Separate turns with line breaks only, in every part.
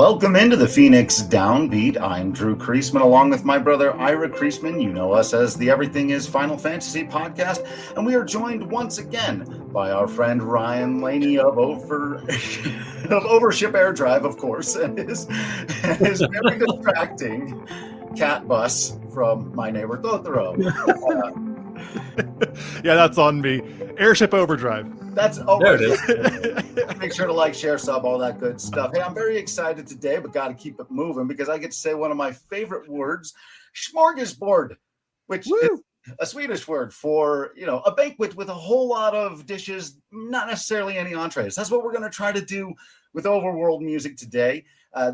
Welcome into the Phoenix Downbeat. I'm Drew Kreisman, along with my brother Ira Kreisman. You know us as the Everything is Final Fantasy podcast, and we are joined once again by our friend Ryan Laney of Overship Air Drive, of course, and his very distracting cat bus from my neighbor Totoro.
Yeah, that's on me. Airship Overdrive.
There it is. Make sure to like, share, sub, all that good stuff. Hey, I'm very excited today, but got to keep it moving because I get to say one of my favorite words, smörgåsbord, which is a Swedish word for, a banquet with a whole lot of dishes, not necessarily any entrees. That's what we're going to try to do with Overworld music today.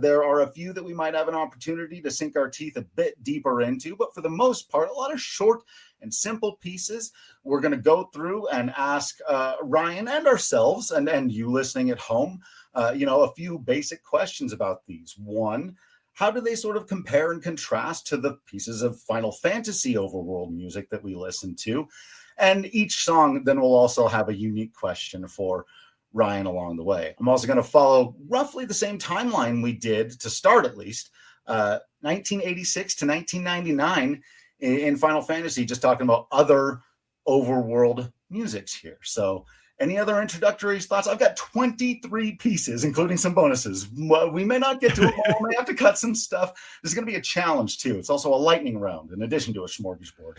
There are a few that we might have an opportunity to sink our teeth a bit deeper into, but for the most part, a lot of short and simple pieces. We're going to go through and ask Ryan and ourselves and you listening at home, a few basic questions about these. One, how do they sort of compare and contrast to the pieces of Final Fantasy Overworld music that we listen to? And each song then will also have a unique question for Ryan along the way. I'm also going to follow roughly the same timeline we did to start, at least 1986 to 1999 in Final Fantasy, just talking about other Overworld musics here. So any other introductory thoughts? I've got 23 pieces, including some bonuses. We may not get to them all. We may have to cut some stuff. This is going to be a challenge, too. It's also a lightning round in addition to a smorgasbord.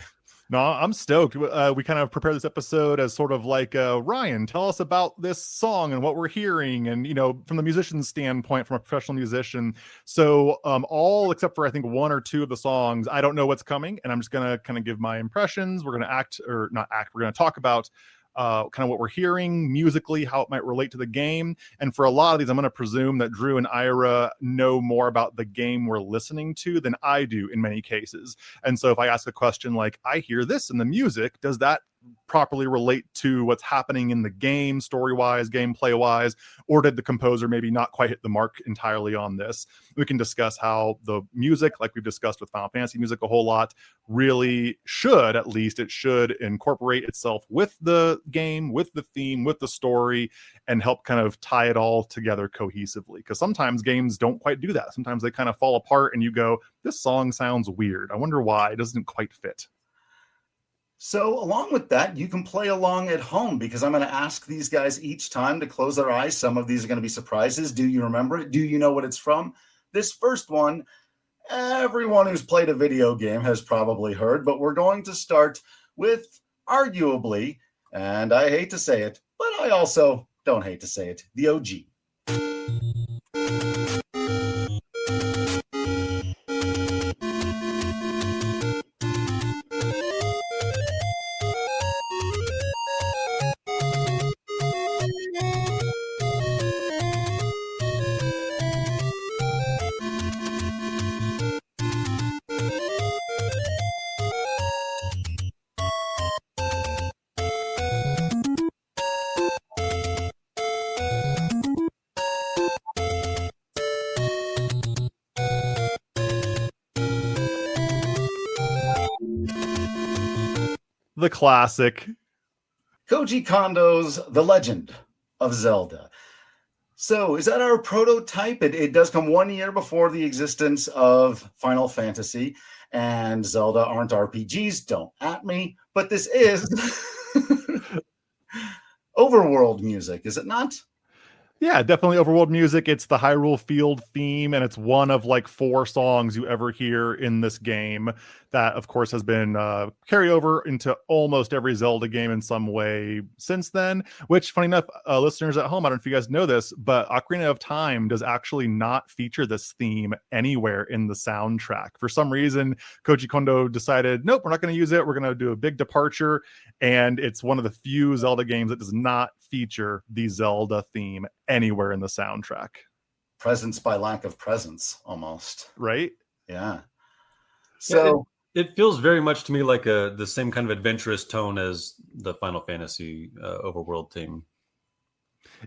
No, I'm stoked. We kind of prepared this episode as sort of like, Ryan, tell us about this song and what we're hearing. And, from the musician's standpoint, from a professional musician. So all except for, I think, one or two of the songs, I don't know what's coming. And I'm just going to kind of give my impressions. We're going to we're going to talk about kind of what we're hearing musically, how it might relate to the game. And for a lot of these, I'm going to presume that Drew and Ira know more about the game we're listening to than I do in many cases. And so if I ask a question like, I hear this in the music, does that properly relate to what's happening in the game, story-wise, gameplay-wise, or did the composer maybe not quite hit the mark entirely on this? We can discuss how the music, like we've discussed with Final Fantasy music a whole lot, really should incorporate itself with the game, with the theme, with the story, and help kind of tie it all together cohesively. Because sometimes games don't quite do that. Sometimes they kind of fall apart and you go, this song sounds weird. I wonder why it doesn't quite fit.
So along with that, you can play along at home because I'm going to ask these guys each time to close their eyes. Some of these are going to be surprises. Do you remember it? Do you know what it's from? This first one, everyone who's played a video game has probably heard, but we're going to start with arguably, and I hate to say it, but I also don't hate to say it, the OG.
The classic.
Koji Kondo's The Legend of Zelda. So is that our prototype? It does come 1 year before the existence of Final Fantasy, and Zelda aren't RPGs, don't at me, but this is Overworld music, is it not?
Yeah, definitely Overworld music. It's the Hyrule Field theme, and it's one of like 4 songs you ever hear in this game that, of course, has been carried over into almost every Zelda game in some way since then, which, funny enough, listeners at home, I don't know if you guys know this, but Ocarina of Time does actually not feature this theme anywhere in the soundtrack. For some reason, Koji Kondo decided, nope, we're not going to use it. We're going to do a big departure, and it's one of the few Zelda games that does not feature the Zelda theme anywhere in the soundtrack.
Presence by lack of presence, almost.
Right?
Yeah. So
it feels very much to me like the same kind of adventurous tone as the Final Fantasy Overworld theme.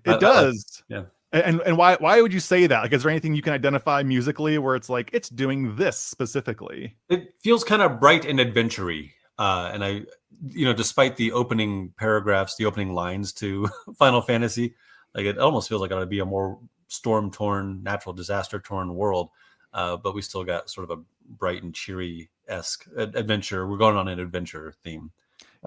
It does.
Yeah.
And why would you say that? Like, is there anything you can identify musically where it's like it's doing this specifically?
It feels kind of bright and adventure-y. And I, despite the opening paragraphs, the opening lines to Final Fantasy, like it almost feels like it ought to be a more storm-torn, natural disaster-torn world, but we still got sort of a bright and cheery-esque adventure. We're going on an adventure theme.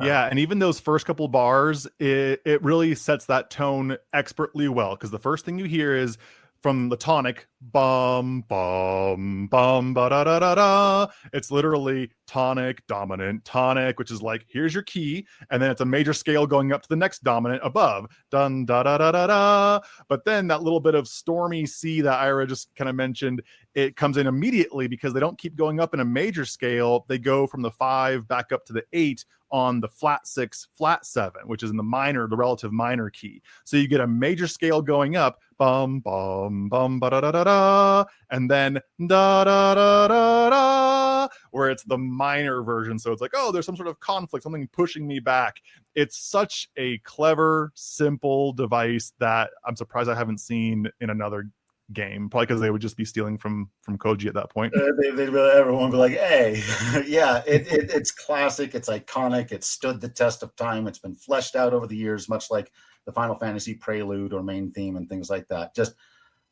Yeah, and even those first couple bars, it really sets that tone expertly well, because the first thing you hear is from the tonic, bum, bum, bum, ba da da da da. It's literally tonic, dominant, tonic, which is like, here's your key, and then it's a major scale going up to the next dominant above, dun da da da da da. But then that little bit of stormy C that Ira just kind of mentioned, it comes in immediately because they don't keep going up in a major scale. They go from the 5 back up to the 8 on the flat 6, flat 7, which is in the relative minor key. So you get a major scale going up, bum, bum, bum, ba da da da da, and then da da da da da, where it's the minor version. So it's like, oh, there's some sort of conflict, something pushing me back. It's such a clever, simple device that I'm surprised I haven't seen in another game, probably because they would just be stealing from Koji at that point.
Everyone would be like, hey, yeah, it's classic, it's iconic, it's stood the test of time, it's been fleshed out over the years, much like the Final Fantasy prelude or main theme and things like that. Just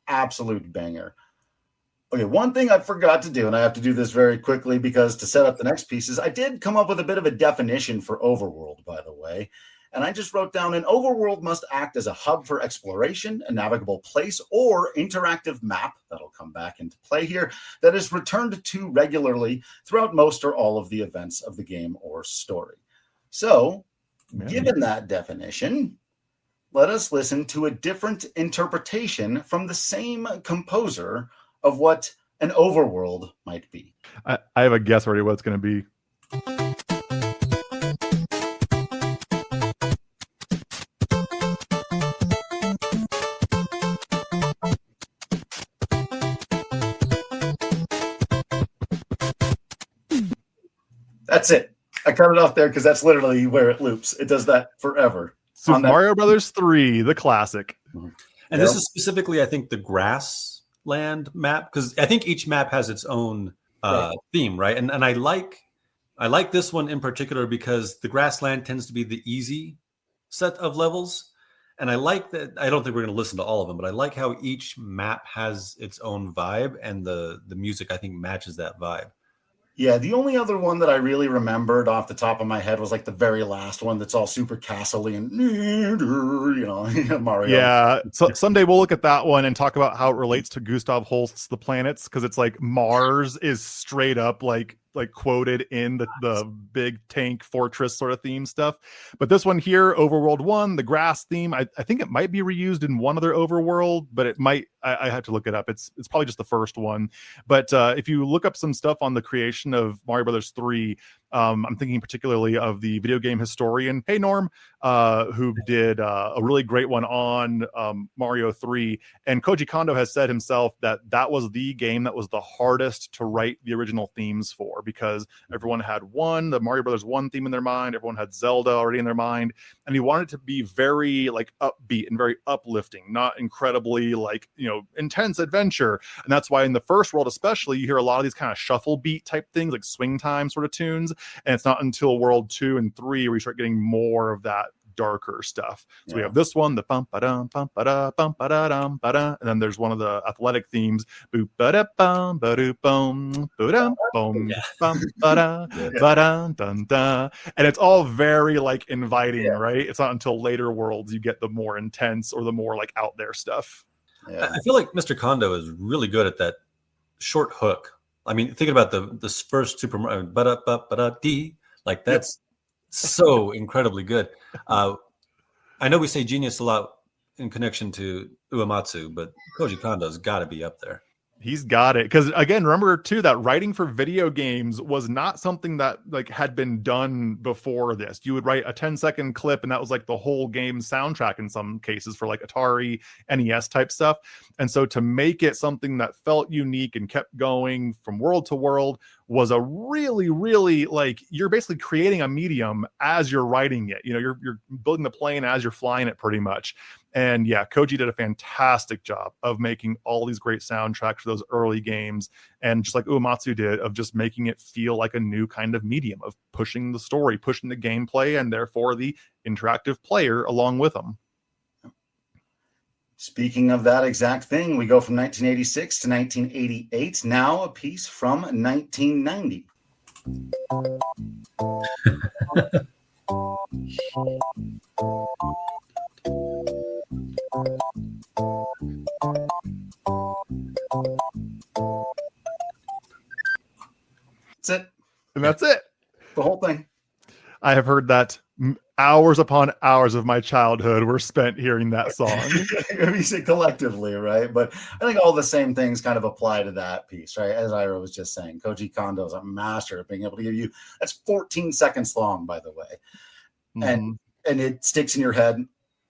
absolute banger. Okay, one thing I forgot to do, and I have to do this very quickly because to set up the next pieces, I did come up with a bit of a definition for Overworld, by the way. And I just wrote down, an overworld must act as a hub for exploration, a navigable place, or interactive map, that'll come back into play here, that is returned to regularly throughout most or all of the events of the game or story. So, given that definition, let us listen to a different interpretation from the same composer of what an overworld might be.
I have a guess already what it's going to be.
That's it. I cut it off there because that's literally where it loops. It does that forever.
Super Mario Brothers 3, the classic.
And this is specifically, I think, the grassland map, because I think each map has its own theme, right? And I like this one in particular because the grassland tends to be the easy set of levels. And I like that. I don't think we're going to listen to all of them, but I like how each map has its own vibe, and the music, I think, matches that vibe.
Yeah, the only other one that I really remembered off the top of my head was like the very last one that's all super castle-y and, you know, Mario.
Yeah, so someday we'll look at that one and talk about how it relates to Gustav Holst's The Planets, because it's like Mars is straight up like quoted in the big tank fortress sort of theme stuff. But this one here, Overworld 1, the grass theme, I think it might be reused in one other Overworld, but it might, I have to look it up. It's probably just the first one. But if you look up some stuff on the creation of Mario Brothers 3, I'm thinking particularly of the video game historian, hey Norm, who did a really great one on Mario 3. And Koji Kondo has said himself that was the game that was the hardest to write the original themes for, because everyone had the Mario Brothers 1 theme in their mind, everyone had Zelda already in their mind, and he wanted it to be very like upbeat and very uplifting, not incredibly like, you know, intense adventure. And that's why in the first world especially, you hear a lot of these kind of shuffle beat type things, like swing time sort of tunes. And it's not until World 2 and 3 where you start getting more of that darker stuff. So we have this one, the bum ba dum bum ba da bum ba da dum ba da, and then there's one of the athletic themes, boop ba da bum ba doo bum ba dum bum bum ba da ba dun dun da, and it's all very like inviting, right? It's not until later worlds you get the more intense or the more like out there stuff.
I feel like Mr. Kondo is really good at that short hook. I mean, thinking about this first Super Mario, ba-da-ba-ba-da-dee, like that's so incredibly good. I know we say genius a lot in connection to Uematsu, but Koji Kondo's got to be up there.
He's got it. Because again, remember too that writing for video games was not something that like had been done before this. You would write a 10-second clip and that was like the whole game soundtrack in some cases for like Atari, NES type stuff. And so to make it something that felt unique and kept going from world to world was a really, really like, you're basically creating a medium as you're writing it. You know, you're building the plane as you're flying it pretty much. And yeah, Koji did a fantastic job of making all these great soundtracks for those early games. And just like Uematsu did, of just making it feel like a new kind of medium, of pushing the story, pushing the gameplay, and therefore the interactive player along with them.
Speaking of that exact thing, we go from 1986 to 1988. Now a piece from 1990. That's it.
And that's it.
The whole thing.
I have heard that hours upon hours of my childhood were spent hearing that song.
We say collectively, right? But I think all the same things kind of apply to that piece, right? As Ira was just saying, Koji Kondo is a master of being able to give you, that's 14 seconds long, by the way. And it sticks in your head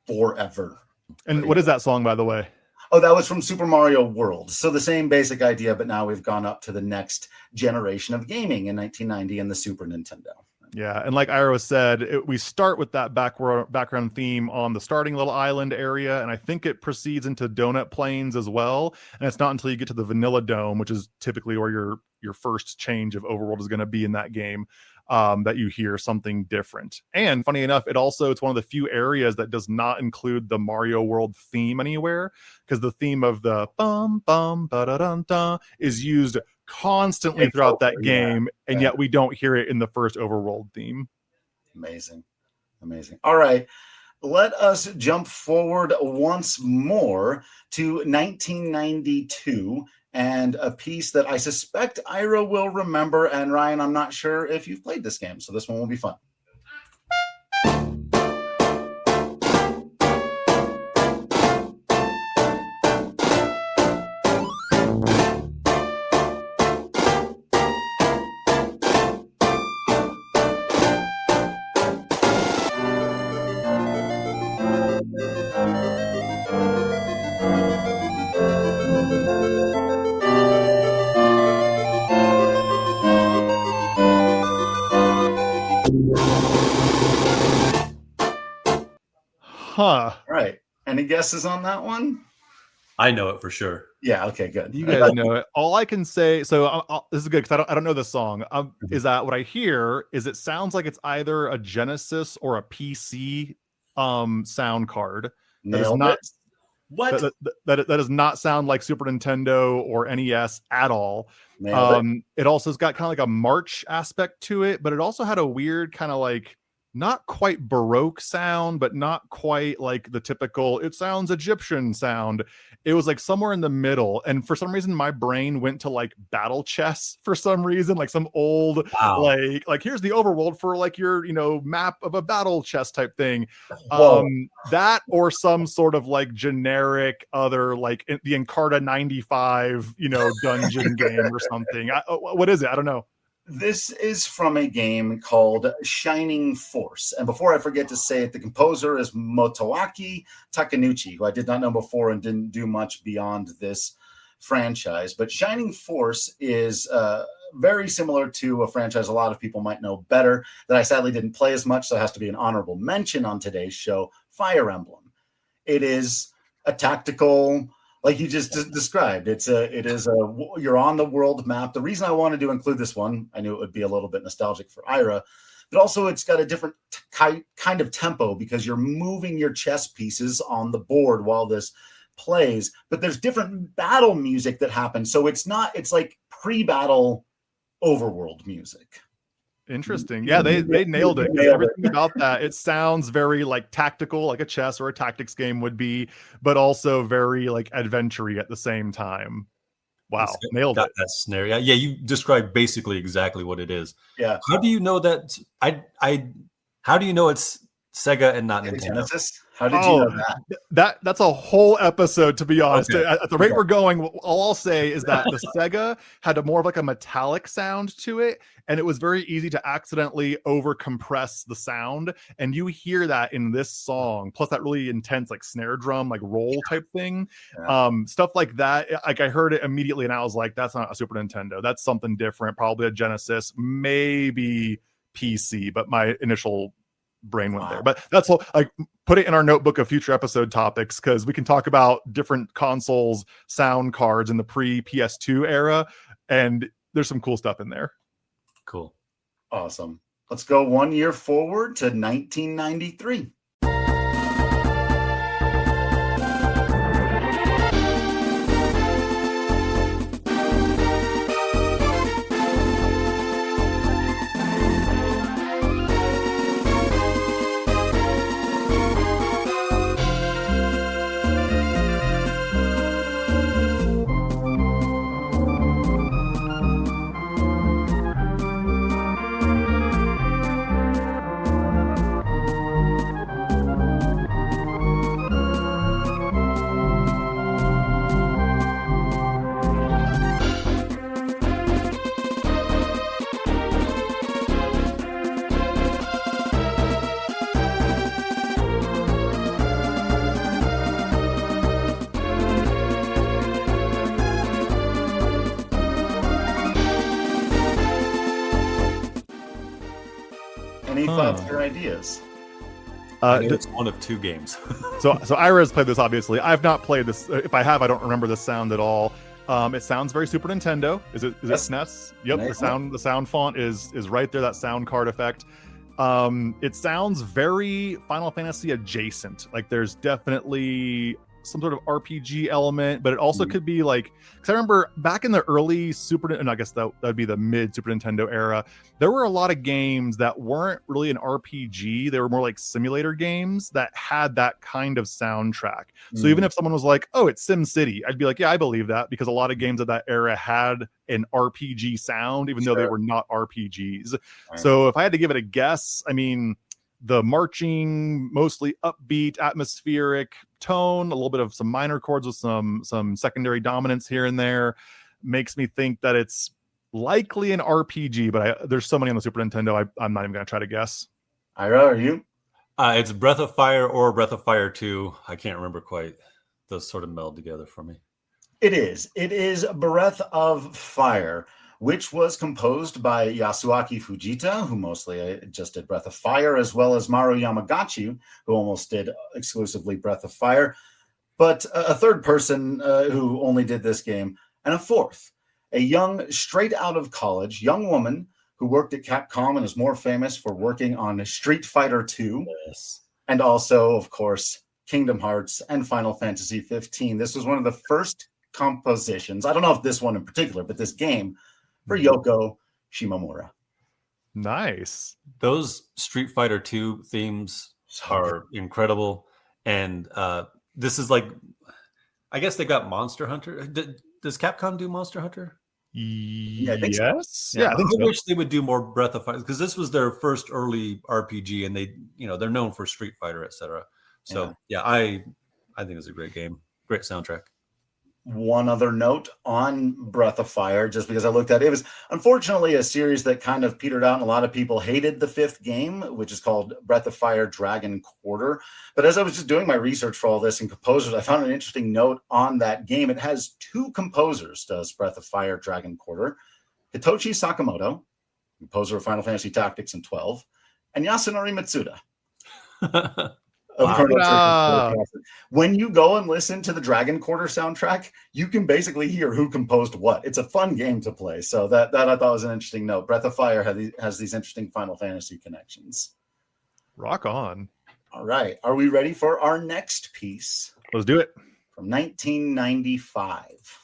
forever.
And what is that song, by the way?
Oh, that was from Super Mario World. So the same basic idea, but now we've gone up to the next generation of gaming in 1990 and the Super Nintendo.
Yeah, and like Ira said, we start with that background theme on the starting little island area, and I think it proceeds into Donut Plains as well. And it's not until you get to the Vanilla Dome, which is typically where your first change of Overworld is going to be in that game, that you hear something different. And funny enough, it's one of the few areas that does not include the Mario World theme anywhere, because the theme of the bum bum ba da dun da is used constantly throughout that game, and yet we don't hear it in the first Overworld theme.
Amazing. All right, let us jump forward once more to 1992 and a piece that I suspect Ira will remember, and Ryan, I'm not sure if you've played this game, so this one will be fun.
Huh.
Right. Any guesses on that one?
I know it for sure.
Yeah. Okay. Good.
You guys know it. All I can say, so this is good because I don't know the song. Is that what I hear? Is it sounds like it's either a Genesis or a PC sound card. That is not
what
that does not sound like Super Nintendo or NES at all. It also has got kind of like a march aspect to it, but it also had a weird kind of like not quite Baroque sound, but not quite like the typical, it sounds Egyptian sound. It was like somewhere in the middle. And for some reason, my brain went to like battle chess for some reason, like some old, like here's the overworld for like your, map of a battle chess type thing. That or some sort of like generic other, like the Encarta 95, dungeon game or something. What is it? I don't know.
This is from a game called Shining Force. And before I forget to say it, the composer is Motoaki Takenouchi, who I did not know before and didn't do much beyond this franchise. But Shining Force is very similar to a franchise a lot of people might know better that I sadly didn't play as much, so it has to be an honorable mention on today's show, Fire Emblem. It is a tactical, like you just described, you're on the world map. The reason I wanted to include this one, I knew it would be a little bit nostalgic for Ira, but also it's got a different kind of tempo because you're moving your chess pieces on the board while this plays, but there's different battle music that happens. So it's like pre-battle Overworld music.
Interesting. Yeah, they nailed it. Everything about that, it sounds very like tactical, like a chess or a tactics game would be, but also very like adventure-y at the same time. Wow, nailed it.
That snare. Yeah, you described basically exactly what it is.
Yeah.
How do you know that? How do you know it's Sega and not Nintendo?
Genesis? How did you know that?
That's a whole episode, to be honest. Okay. At the rate we're going, all I'll say is that the Sega had more of like a metallic sound to it, and it was very easy to accidentally over compress the sound, and you hear that in this song, plus that really intense like snare drum, like roll type thing. Stuff like that. Like I heard it immediately and I was like, that's not a Super Nintendo. That's something different, probably a Genesis, maybe PC, but my initial brain went there. But that's all. Like, put it in our notebook of future episode topics because we can talk about different consoles sound cards in the pre-PS2 era, and there's some cool stuff in there.
Cool.
Awesome. Let's go 1 year forward to 1993. Any thoughts or ideas?
It's one of 2 games.
so Ira's played this, obviously. I've not played this. If I have, I don't remember the sound at all. It sounds very Super Nintendo. Is it SNES? Yep.
Nice.
The sound font is right there, that sound card effect. It sounds very Final Fantasy adjacent. Like there's definitely some sort of RPG element, but it also could be like, because I remember back in the early and I guess that would be the mid Super Nintendo era, there were a lot of games that weren't really an RPG. They were more like simulator games that had that kind of soundtrack. So even if someone was like, oh, it's Sim City, I'd be like, yeah, I believe that, because a lot of games of that era had an RPG sound, even though they were not RPGs. Right. So if I had to give it a guess, I mean, the marching, mostly upbeat, atmospheric tone, a little bit of some minor chords with some secondary dominance here and there, makes me think that it's likely an RPG, but there's so many on the Super Nintendo, I'm not even going to try to guess.
Ira, are you?
It's Breath of Fire or Breath of Fire 2. I can't remember quite. Those sort of meld together for me.
It is Breath of Fire, which was composed by Yasuaki Fujita, who mostly just did Breath of Fire, as well as Maru Yamagachi, who almost did exclusively Breath of Fire, but a third person who only did this game, and a fourth, a young, straight out of college, young woman who worked at Capcom and is more famous for working on Street Fighter II, and also, of course, Kingdom Hearts and Final Fantasy 15. This was one of the first compositions, I don't know if this one in particular, but this game, for Yoko Shimomura.
Nice.
Those Street Fighter 2 themes are incredible. And this is like, I guess they got Monster Hunter. Does Capcom do Monster Hunter?
Yes.
Yeah, I wish they would do more Breath of Fire, because this was their first early RPG, and they're known for Street Fighter, etc. So I think it's a great game. Great soundtrack.
One other note on Breath of Fire, just because I looked at it, was unfortunately a series that kind of petered out, and a lot of people hated the 5th game, which is called Breath of Fire Dragon Quarter. But as I was just doing my research for all this and composers, I found an interesting note on that game. It has 2 composers, does Breath of Fire Dragon Quarter: Hitoshi Sakamoto, composer of Final Fantasy Tactics and 12, and Yasunori Mitsuda. When you go and listen to the Dragon Quarter soundtrack, you can basically hear who composed what. It's a fun game to play. So that I thought was an interesting note. Breath of Fire has these interesting Final Fantasy connections.
Rock on.
All right. Are we ready for our next piece?
Let's do it.
From 1995.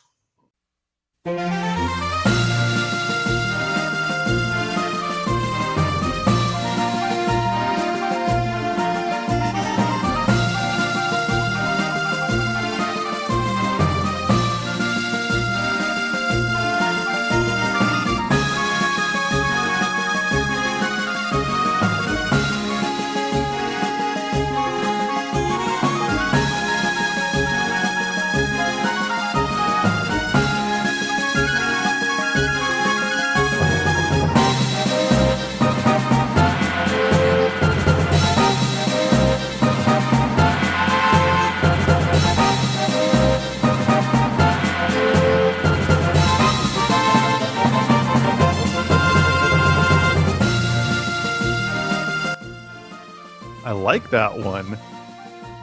I like that one.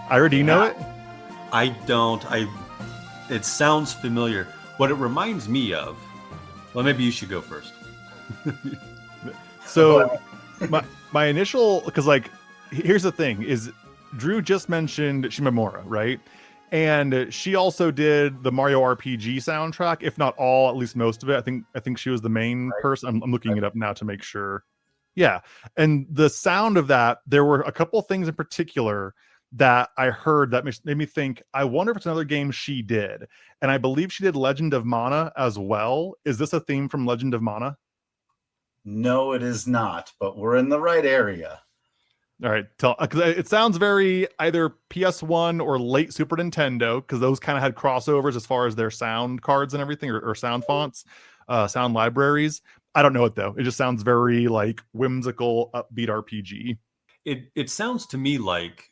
Ira, do you know it?
I don't. It sounds familiar. What it reminds me of. Well, maybe you should go first.
So, my initial, because here's the thing: is Drew just mentioned Shimomura, right? And she also did the Mario RPG soundtrack, if not all, at least most of it. I think she was the main person. I'm looking it up now to make sure. Yeah. And the sound of that, there were a couple things in particular that I heard that made me think, I wonder if it's another game she did. And I believe she did Legend of Mana as well. Is this a theme from Legend of Mana?
No, it is not, but we're in the right area.
All right. It sounds very either PS1 or late Super Nintendo, because those kind of had crossovers as far as their sound cards and everything, or sound fonts, sound libraries. I don't know it though. It just sounds very whimsical, upbeat RPG.
It sounds to me like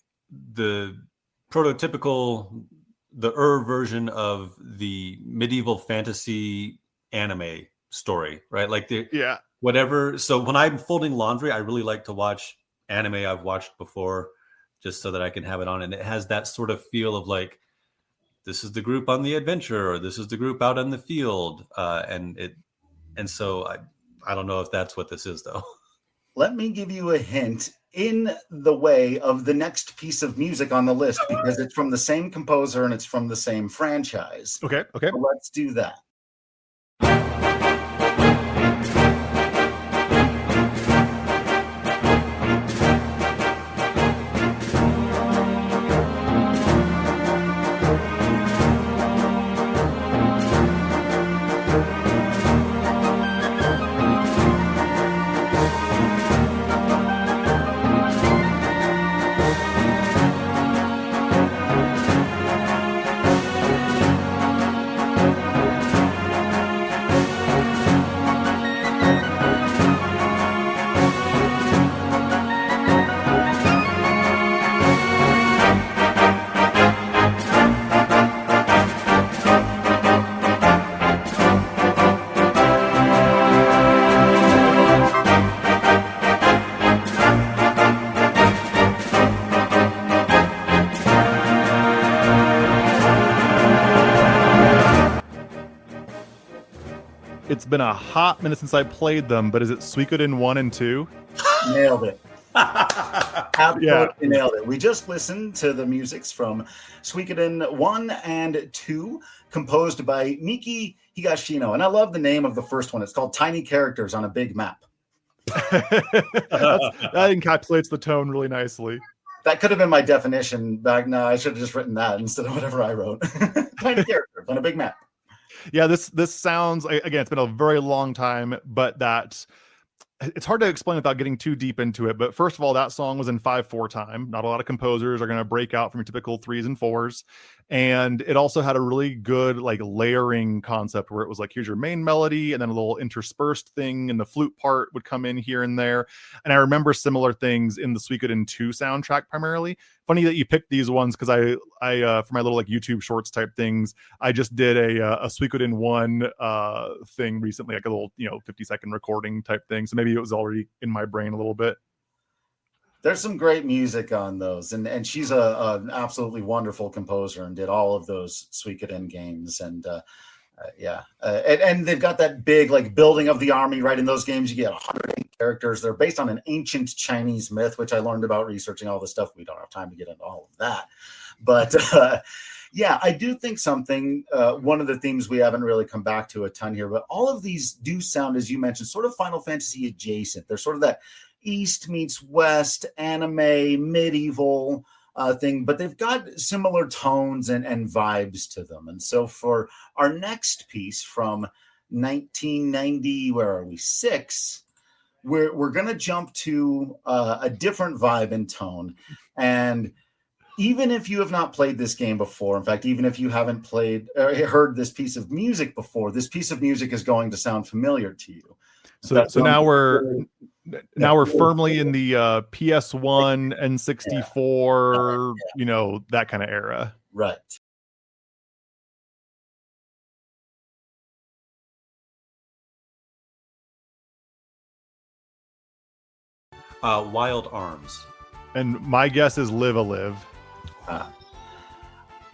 the prototypical, the version of the medieval fantasy anime story, right? Like the whatever. So when I'm folding laundry, I really like to watch anime I've watched before, just so that I can have it on. And it has that sort of feel of like, this is the group on the adventure, or this is the group out in the field. And so I don't know if that's what this is, though.
Let me give you a hint in the way of the next piece of music on the list, because it's from the same composer and it's from the same franchise.
Okay.
So let's do that.
It's been a hot minute since I played them, but is it Suikoden 1 and 2?
Nailed it. Absolutely nailed it. We just listened to the musics from Suikoden 1 and 2, composed by Miki Higashino. And I love the name of the first one. It's called Tiny Characters on a Big Map.
That encapsulates the tone really nicely.
That could have been my definition back. No, I should have just written that instead of whatever I wrote. Tiny Characters on a Big Map.
Yeah, this sounds, again, it's been a very long time, but that it's hard to explain without getting too deep into it. But first of all, that song was in 5/4 time. Not a lot of composers are going to break out from your typical 3s and 4s. And it also had a really good like layering concept where it was like, here's your main melody, and then a little interspersed thing, and the flute part would come in here and there. And I remember similar things in the Suikoden 2 soundtrack primarily. Funny that you picked these ones, because I for my little like YouTube shorts type things, I just did a Suikoden 1 thing recently, like a little 50-second recording type thing. So maybe it was already in my brain a little bit.
There's some great music on those, and she's an absolutely wonderful composer and did all of those Suikoden games. And and they've got that big like building of the army, right? In those games, you get 108 characters. They're based on an ancient Chinese myth, which I learned about researching all this stuff. We don't have time to get into all of that, but I do think something. One of the themes we haven't really come back to a ton here, but all of these do sound, as you mentioned, sort of Final Fantasy adjacent. They're sort of that East meets West, anime, medieval thing, but they've got similar tones and vibes to them. And so for our next piece from 1990, where are we? 6, we're going to jump to a different vibe and tone. And even if you have not played this game before, in fact, even if you haven't played or heard this piece of music before, this piece of music is going to sound familiar to you.
So now we're firmly in the PS1 N64, that kind of era.
Right.
Wild Arms.
And my guess is Live a Live.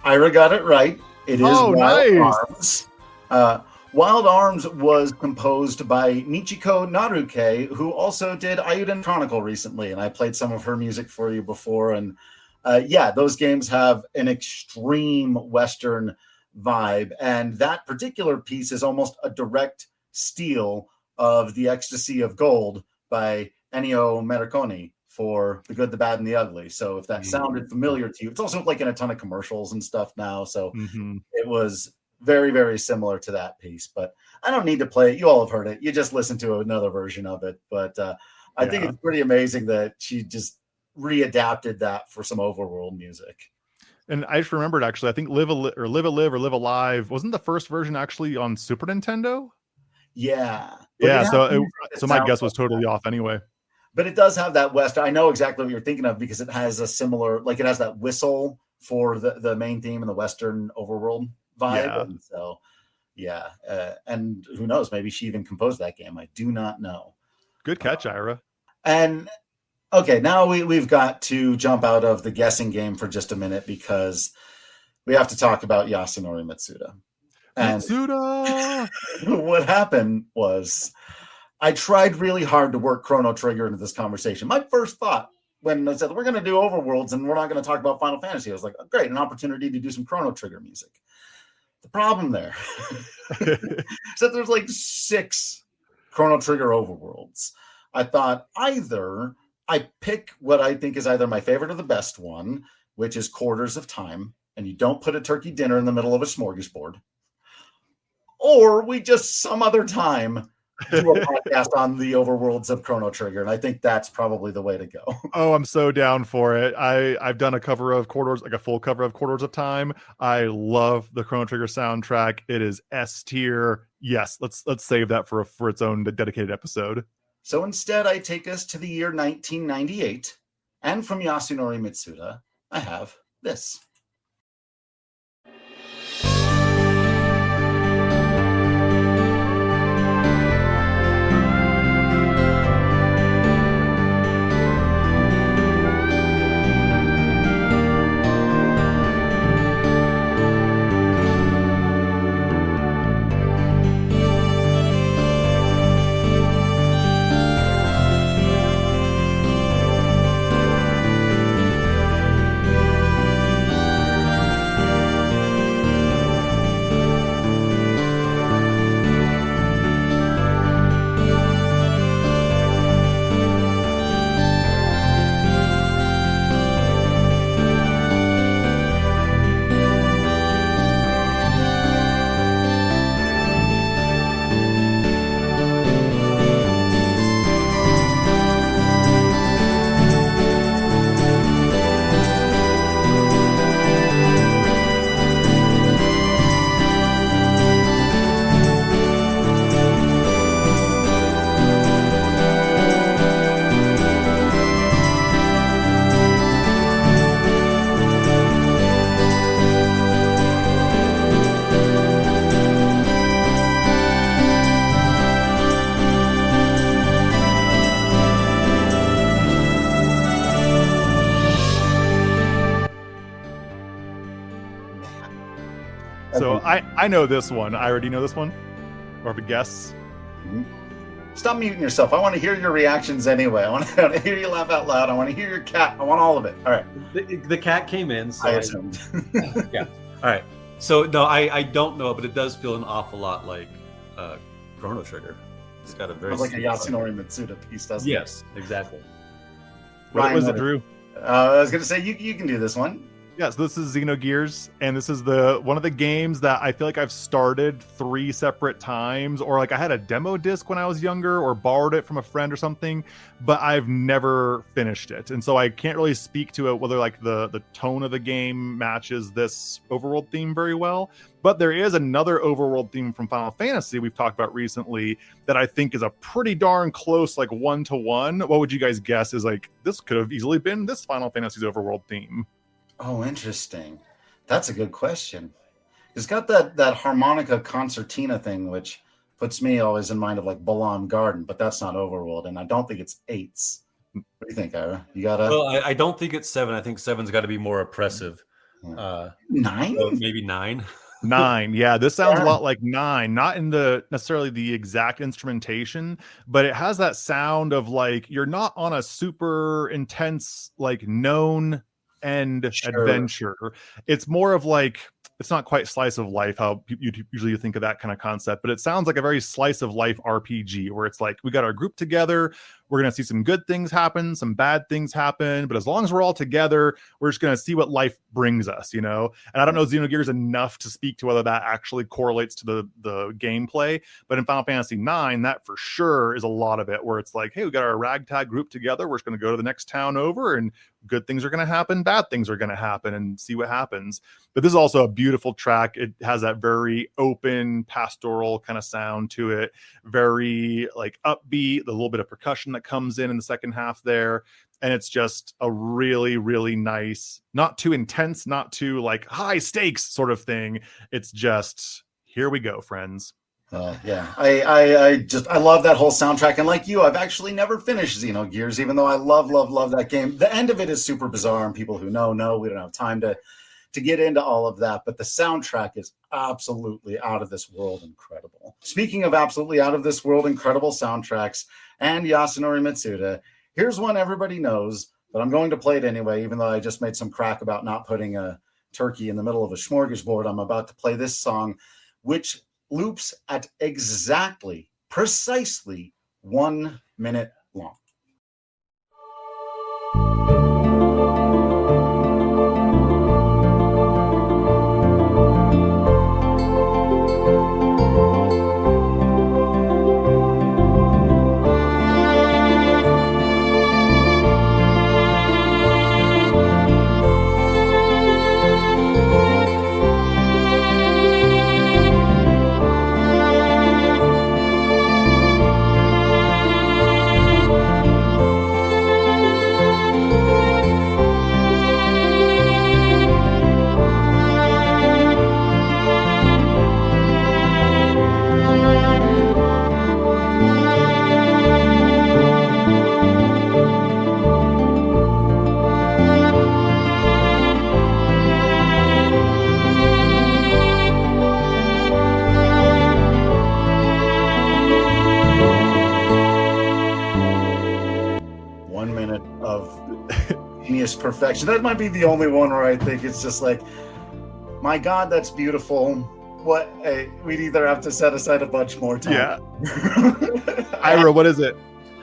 Ira got it right. It is Wild
nice.
Arms. Wild Arms was composed by Michiko Naruke, who also did Ayuden Chronicle recently, and I played some of her music for you before. And those games have an extreme Western vibe, and that particular piece is almost a direct steal of The Ecstasy of Gold by Ennio Morricone for The Good, the Bad, and the Ugly. So if that sounded familiar to you, it's also like in a ton of commercials and stuff now. So it was very, very similar to that piece, but I don't need to play it. You all have heard it. You just listen to another version of it. But I think it's pretty amazing that she just readapted that for some Overworld music.
And I just remembered, actually, I think Live a Live or Live Alive wasn't the first version actually on Super Nintendo?
Yeah.
So my guess was totally off anyway.
But it does have that West. I know exactly what you're thinking of, because it has a similar, like it has that whistle for the main theme in the Western Overworld vibe.
Yeah.
And so, and who knows, maybe she even composed that game. I do not know.
Good catch, Ira.
And okay, now we've got to jump out of the guessing game for just a minute because we have to talk about Yasunori Mitsuda. And
Mitsuda!
What happened was I tried really hard to work Chrono Trigger into this conversation. My first thought when I said, we're going to do Overworlds and we're not going to talk about Final Fantasy, I was like, oh, great, an opportunity to do some Chrono Trigger music. The problem there is that there's like 6 Chrono Trigger Overworlds. I thought either I pick what I think is either my favorite or the best one, which is Quarters of Time, and you don't put a turkey dinner in the middle of a smorgasbord, or we just some other time do a podcast on the Overworlds of Chrono Trigger, and I think that's probably the way to go.
Oh, I'm so down for it. I've done a cover of Quarters, like a full cover of Quarters of Time. I love the Chrono Trigger soundtrack. It is S tier. Yes, let's save that for its own dedicated episode.
So instead, I take us to the year 1998, and from Yasunori Mitsuda, I have this.
So I know this one. I already know this one. Or have a guess.
Stop muting yourself. I want to hear your reactions anyway. I want to hear you laugh out loud. I want to hear your cat. I want all of it. All right.
The cat came in. So
I assumed.
Yeah. All right. So no, I don't know, but it does feel an awful lot like Chrono Trigger. It's got a very
like a Yasunori Mitsuda piece, doesn't it?
Yes, exactly.
What was it, Drew?
I was going to say, you can do this one.
Yeah, so this is Xenogears, and this is one of the games that I feel like I've started 3 separate times, or like I had a demo disc when I was younger, or borrowed it from a friend or something, but I've never finished it. And so I can't really speak to it whether like the tone of the game matches this Overworld theme very well. But there is another Overworld theme from Final Fantasy we've talked about recently that I think is a pretty darn close, like 1-to-1. What would you guys guess is like, this could have easily been this Final Fantasy's Overworld theme?
Oh, interesting. That's a good question. It's got that harmonica concertina thing, which puts me always in mind of like Balan Garden, but that's not Overworld, and I don't think it's 8s. What do you think, Ira? You got
Well, I don't think it's 7. I think 7's got to be more oppressive.
9?
So maybe 9.
9. Yeah, this sounds a lot like 9, not in the necessarily the exact instrumentation, but it has that sound of like you're not on a super intense like known end adventure. It's more of like, it's not quite slice of life how you usually think of that kind of concept, but it sounds like a very slice of life RPG where it's like we got our group together, we're going to see some good things happen, some bad things happen, but as long as we're all together, we're just going to see what life brings us, you know? And I don't know Xenogears enough to speak to whether that actually correlates to the gameplay, but in Final Fantasy 9, that for sure is a lot of it, where it's like, hey, we got our ragtag group together, we're just going to go to the next town over, and good things are going to happen, bad things are going to happen, and see what happens. But this is also a beautiful track. It has that very open pastoral kind of sound to it, very like upbeat, the little bit of percussion that comes in the second half there, and it's just a really, really nice, not too intense, not too like high stakes sort of thing. It's just, here we go, friends.
Yeah, I love that whole soundtrack, and like you, I've actually never finished Xenogears, even though I love that game. The end of it is super bizarre, and people who know we don't have time to get into all of that, but the soundtrack is absolutely out of this world incredible. Speaking of absolutely out of this world incredible soundtracks and Yasunori Mitsuda, here's one everybody knows, but I'm going to play it anyway, even though I just made some crack about not putting a turkey in the middle of a smorgasbord. I'm about to play this song, which loops at precisely 1 minute long. Perfection. That might be the only one where I think it's just like, my God, that's beautiful. What we'd either have to set aside a bunch more time.
Yeah. Ira, what is it?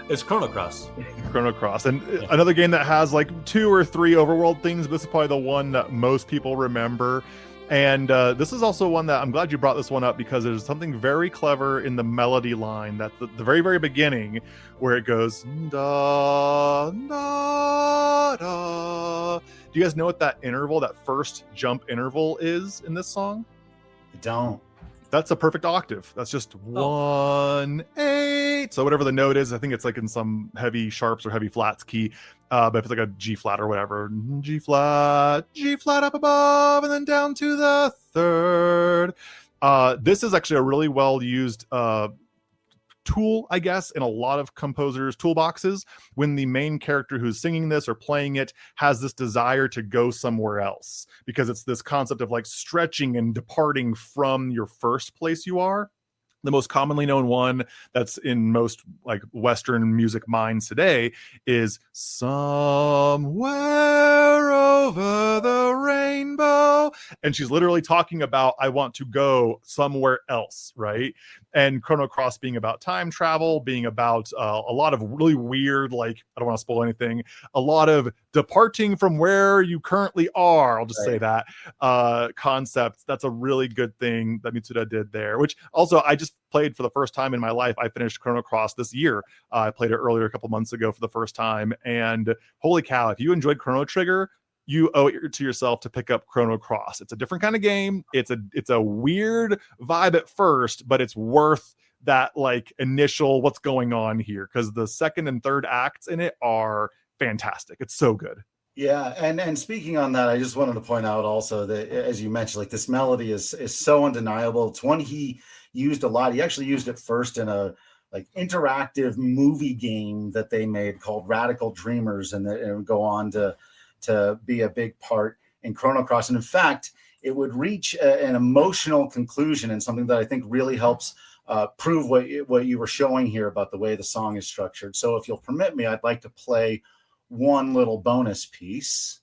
It's Chrono Cross.
Chrono Cross. And another game that has like 2 or 3 overworld things, but this is probably the one that most people remember. And this is also one that I'm glad you brought this one up, because there's something very clever in the melody line that the very, very beginning, where it goes da da da. Do you guys know what that interval, that first jump interval is in this song?
I don't.
That's a perfect octave. That's just 1/8. So whatever the note is, I think it's like in some heavy sharps or heavy flats key. But if it's like a G flat or whatever, G flat up above, and then down to the third. This is actually a really well used tool, I guess, in a lot of composers' toolboxes, when the main character who's singing this or playing it has this desire to go somewhere else, because it's this concept of like stretching and departing from your first place you are. The most commonly known one that's in most like Western music minds today is Somewhere Over the Rainbow. And she's literally talking about, I want to go somewhere else, right? And Chrono Cross being about time travel, being about a lot of really weird, like, I don't want to spoil anything, a lot of departing from where you currently are, I'll just say that, concept. That's a really good thing that Mitsuda did there, which also I just played for the first time in my life. I finished Chrono Cross this year. I played it earlier a couple months ago for the first time, and holy cow, if you enjoyed Chrono Trigger, you owe it to yourself to pick up Chrono Cross. It's a different kind of game. It's a weird vibe at first, but it's worth that like initial what's going on here, because the second and third acts in it are fantastic. It's so good.
Yeah, and speaking on that, I just wanted to point out also that, as you mentioned, like this melody is so undeniable. It's one he used a lot. He actually used it first in a like interactive movie game that they made called Radical Dreamers, and it would go on to be a big part in Chrono Cross. And in fact, it would reach an emotional conclusion, and something that I think really helps prove what you were showing here about the way the song is structured. So if you'll permit me, I'd like to play one little bonus piece.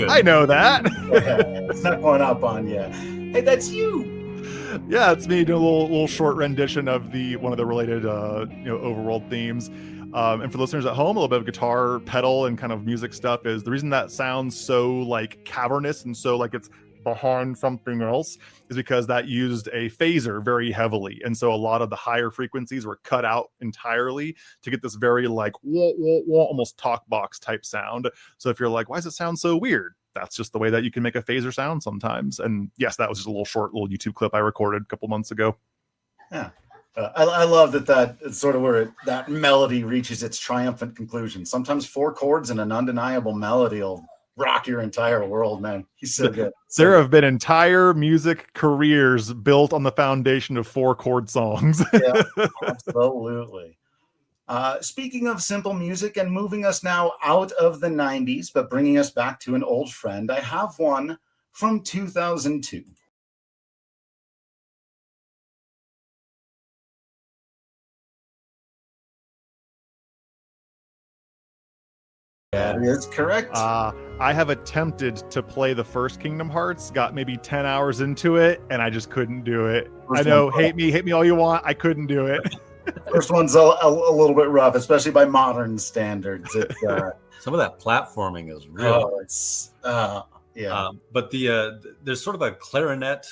I know that.
It's not going up on you. Hey, that's you.
Yeah, it's me doing a little short rendition of one of the related Overworld themes. And for listeners at home, a little bit of guitar pedal and kind of music stuff is the reason that sounds so like cavernous and so like it's behind something else is because that used a phaser very heavily. And so a lot of the higher frequencies were cut out entirely to get this very like wah, wah, wah, almost talk box type sound. So if you're like, why does it sound so weird? That's just the way that you can make a phaser sound sometimes. And yes, that was just a little short little YouTube clip I recorded a couple months ago.
Yeah. I love that it's sort of where that melody reaches its triumphant conclusion. Sometimes 4 chords and an undeniable melody will rock your entire world, man. He's so good.
There have been entire music careers built on the foundation of 4 chord songs.
Yeah, absolutely. Speaking of simple music and moving us now out of the 90s, but bringing us back to an old friend, I have one from 2002. That is correct.
I have attempted to play the first Kingdom Hearts, got maybe 10 hours into it, and I just couldn't do it. I know, hate me all you want. I couldn't do it.
First one's a little bit rough, especially by modern standards.
Some of that platforming is real.
Yeah.
But there's sort of a clarinet.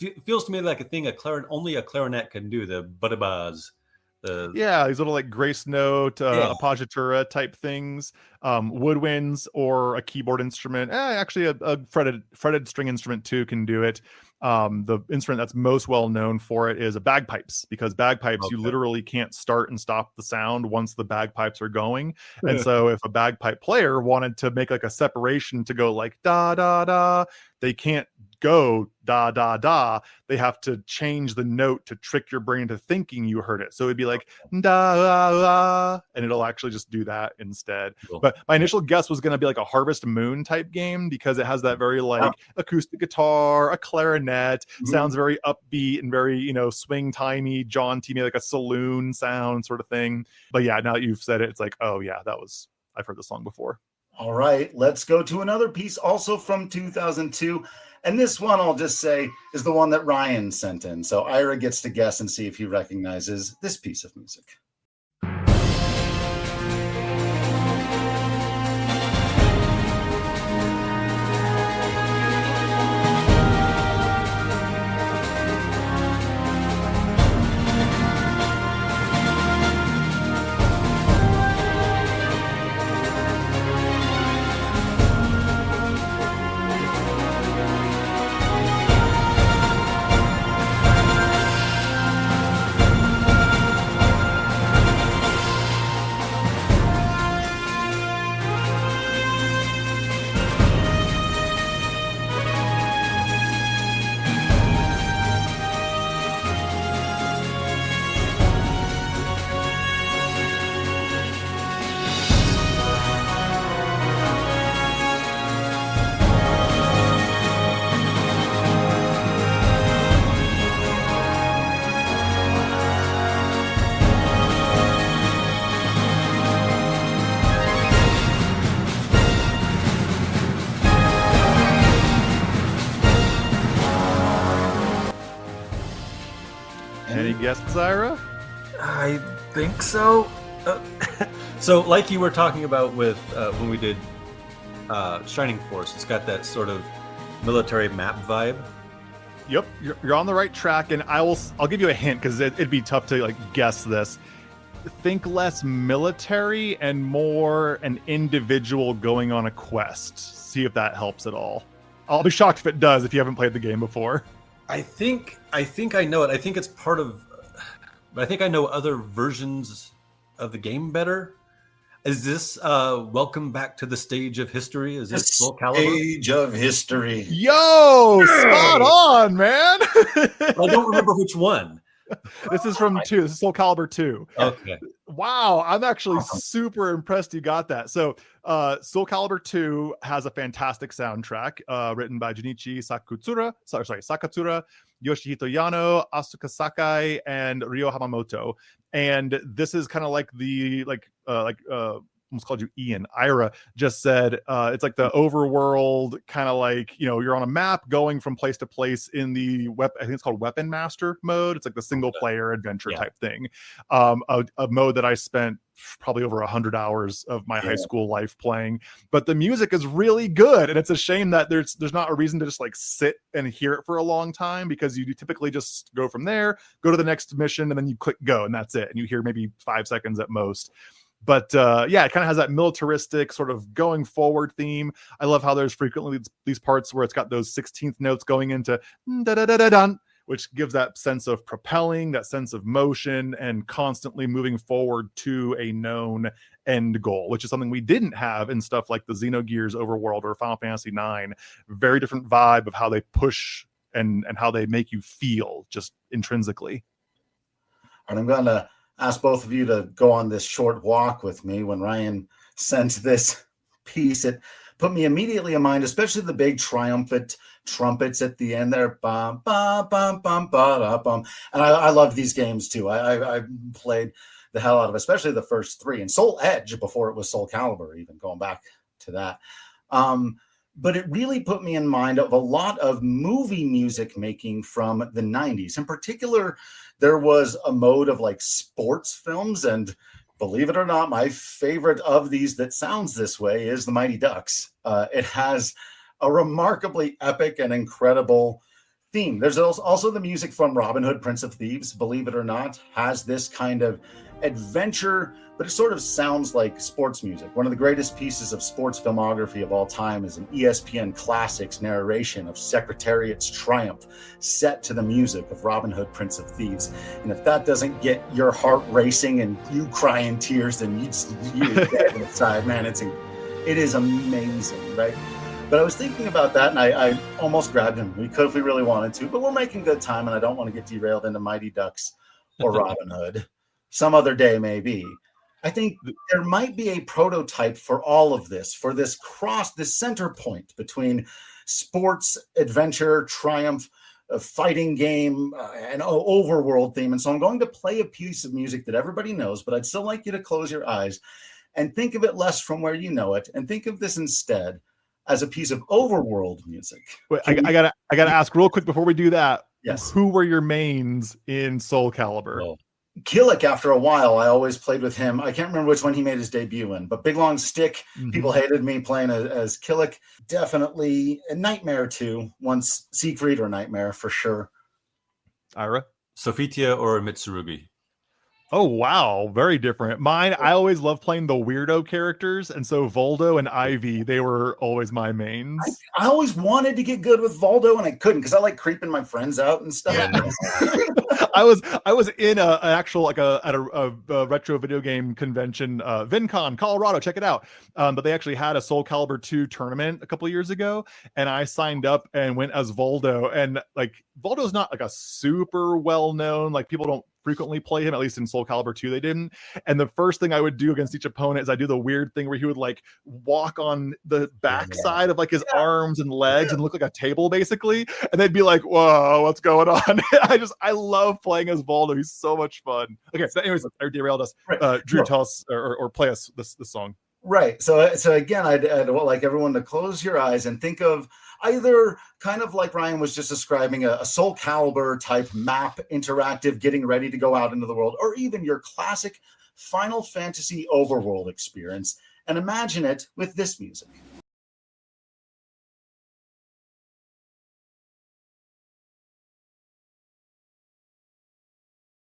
It feels to me like a thing only a clarinet can do. The buttabas.
These little like grace note, appoggiatura type things, woodwinds or a keyboard instrument. Actually, a fretted string instrument too can do it. The instrument that's most well known for it is a bagpipes, because bagpipes you literally can't start and stop the sound once the bagpipes are going. And so if a bagpipe player wanted to make like a separation to go like da da da, they can't go da da da. They have to change the note to trick your brain into thinking you heard it. So it'd be like da da da, and it'll actually just do that instead. Cool. But my initial guess was going to be like a Harvest Moon type game, because it has that very like acoustic guitar, a clarinet, sounds very upbeat and very, swing timey, jaunty, like a saloon sound sort of thing. But yeah, now that you've said it, it's like, oh yeah, I've heard the song before.
All right, let's go to another piece also from 2002. And this one, I'll just say, is the one that Ryan sent in. So Ira gets to guess and see if he recognizes this piece of music.
Any guesses, Ira?
I think so.
So, like you were talking about with when we did Shining Force, it's got that sort of military map vibe.
Yep, you're on the right track, and I'll give you a hint, because it'd be tough to like guess this. Think less military and more an individual going on a quest. See if that helps at all. I'll be shocked if it does if you haven't played the game before.
I think I know it. I think it's part of. I think I know other versions of the game better. Is this Welcome Back to the Stage of History? Is this Soul Calibur?
Stage of History.
Yo, spot on, man.
I don't remember which one.
This is from 2. This is Soul Calibur 2.
Okay.
Wow, I'm actually super impressed you got that. So Soul Calibur 2 has a fantastic soundtrack written by Junichi Sakatsura, Yoshihito Yano, Asuka Sakai, and Ryo Hamamoto. And this is kind of like the almost called you Ian. Ira just said it's like the overworld kind of like, you're on a map going from place to place in the I think it's called Weapon Master mode. It's like the single player adventure type thing. A mode that I spent probably over 100 hours of my high school life playing, but the music is really good, and it's a shame that there's not a reason to just like sit and hear it for a long time, because you typically just go from there, go to the next mission, and then you click go, and that's it, and you hear maybe 5 seconds at most. But it kind of has that militaristic sort of going forward theme. I love how there's frequently these parts where it's got those 16th notes going into da da da da dun, which gives that sense of propelling, that sense of motion, and constantly moving forward to a known end goal, which is something we didn't have in stuff like the Xenogears Overworld or Final Fantasy IX. Very different vibe of how they push and how they make you feel just intrinsically.
And I'm going to ask both of you to go on this short walk with me. When Ryan sent this piece, it put me immediately in mind, especially the big triumphant trumpets at the end there. Bum, bum, bum, bum, ba, bum. And I love these games too. I played the hell out of, especially the first three, and Soul Edge before it was Soul Calibur, even going back to that. But it really put me in mind of a lot of movie music making from the 90s. In particular, there was a mode of like sports films, and believe it or not, my favorite of these that sounds this way is The Mighty Ducks. It has a remarkably epic and incredible theme. There's also the music from Robin Hood, Prince of Thieves, believe it or not, has this kind of adventure, but it sort of sounds like sports music. One of the greatest pieces of sports filmography of all time is an ESPN Classics narration of Secretariat's triumph set to the music of Robin Hood, Prince of Thieves. And if that doesn't get your heart racing and you crying tears, then you're dead inside, man. It is amazing, right? But I was thinking about that, and I almost grabbed him. We could if we really wanted to, but we're making good time, and I don't want to get derailed into Mighty Ducks or Robin Hood. Some other day, maybe. I think there might be a prototype for all of this, for this center point between sports, adventure, triumph, a fighting game, an overworld theme. And so I'm going to play a piece of music that everybody knows, but I'd still like you to close your eyes and think of it less from where you know it, and think of this instead as a piece of overworld music.
Wait, I gotta ask real quick before we do that.
Yes.
Who were your mains in Soul Calibur?
Well, Killick, after a while, I always played with him. I can't remember which one he made his debut in, but Big Long Stick, people hated me playing as Killick. Definitely a Nightmare too. Once Siegfried or Nightmare for sure.
Ira?
Sophitia or Mitsurugi?
Oh, wow. Very different. Mine, I always loved playing the weirdo characters. And so Voldo and Ivy, they were always my mains.
I always wanted to get good with Voldo, and I couldn't because I like creeping my friends out and stuff.
Yeah. I was in an actual at a retro video game convention, VinCon, Colorado. Check it out. But they actually had a Soul Calibur 2 tournament a couple of years ago, and I signed up and went as Voldo. And like Voldo's not like a super well known, like people don't frequently play him, at least in Soul Calibur 2 they didn't. And the first thing I would do against each opponent is I do the weird thing where he would like walk on the backside of like his arms and legs and look like a table basically, and they'd be like, whoa, what's going on? I love playing as Voldo. He's so much fun. Okay, so anyways, I derailed us. Drew, tell us or play us this song.
Right. So again, I'd like everyone to close your eyes and think of either kind of like Ryan was just describing a Soul Calibur type map interactive, getting ready to go out into the world, or even your classic Final Fantasy Overworld experience, and imagine it with this music.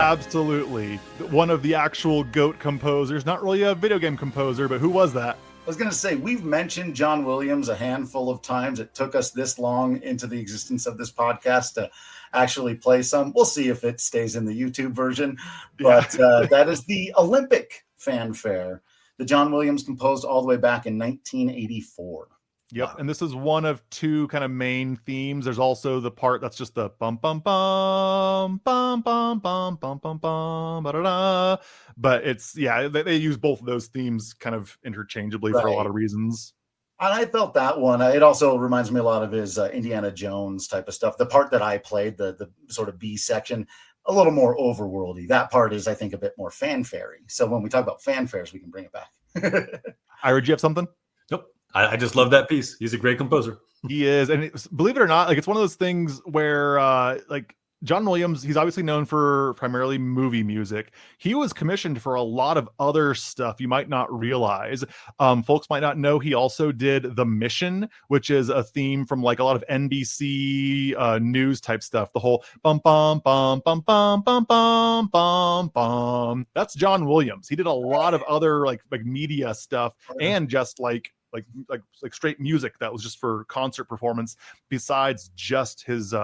Absolutely. One of the actual GOAT composers, not really a video game composer, but who was that?
I was going to say, we've mentioned John Williams a handful of times. It took us this long into the existence of this podcast to actually play some. We'll see if it stays in the YouTube version. But that is the Olympic fanfare that John Williams composed all the way back in 1984.
Yep, and this is one of two kind of main themes. There's also the part that's just the bum bum bum bum bum bum bum bum bum ba-da-da. But it's they use both of those themes kind of interchangeably for a lot of reasons.
And I felt that one. It also reminds me a lot of his Indiana Jones type of stuff. The part that I played, the sort of B section, a little more overworldy. That part is, I think, a bit more fanfare-y. So when we talk about fanfares, we can bring it back.
Ira, do you have something?
Nope. I just love that piece. He's a great composer.
He is, and believe it or not, like it's one of those things where like John Williams, he's obviously known for primarily movie music. He was commissioned for a lot of other stuff you might not realize. Folks might not know he also did The Mission, which is a theme from like a lot of NBC news type stuff. The whole bum bum bum bum bum bum bum bum bum. That's John Williams. He did a lot of other like media stuff and just like straight music that was just for concert performance besides just his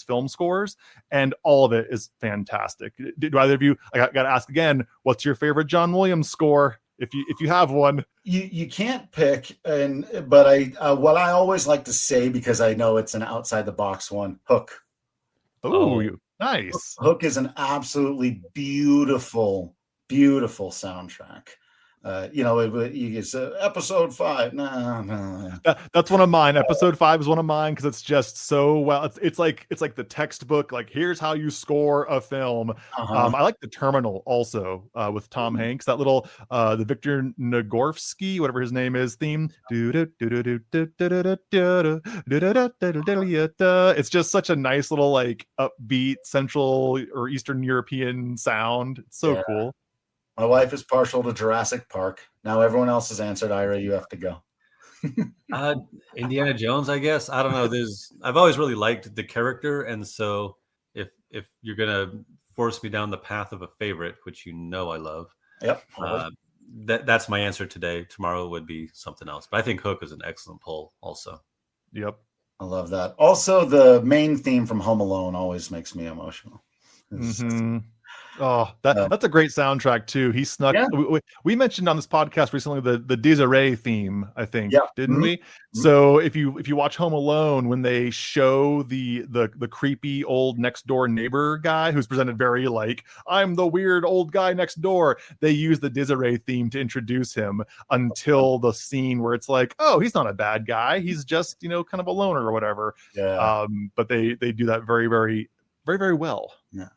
film scores, and all of it is fantastic. Do either of you, I got to ask again, what's your favorite John Williams score if you have one?
You can't pick, but what I always like to say, because I know it's an outside the box one, Hook.
Oh, nice.
Hook is an absolutely beautiful soundtrack. It's episode 5.
That's one of mine. Episode 5 is one of mine because it's just so well. It's like the textbook. Like, here's how you score a film. I like The Terminal also with Tom Hanks. That little the Victor Nagorski, whatever his name is, theme. It's just such a nice little like upbeat Central or Eastern European sound. It's so cool.
My wife is partial to Jurassic Park. Now everyone else has answered. Ira, you have to go.
Indiana Jones, I guess. I don't know. I've always really liked the character, and so if you're gonna force me down the path of a favorite, which I love,
yep,
that's my answer today. Tomorrow would be something else, but I think Hook is an excellent poll. Also,
yep,
I love that. Also, the main theme from Home Alone always makes me emotional.
Oh, that's a great soundtrack too. He snuck. Yeah. We mentioned on this podcast recently the Desiree theme, I think, didn't we? Mm-hmm. So if you watch Home Alone, when they show the creepy old next door neighbor guy who's presented very like, I'm the weird old guy next door, they use the Desiree theme to introduce him until the scene where it's like, oh, he's not a bad guy, he's just kind of a loner or whatever.
Yeah.
But they do that very, very, very, very well.
Yeah.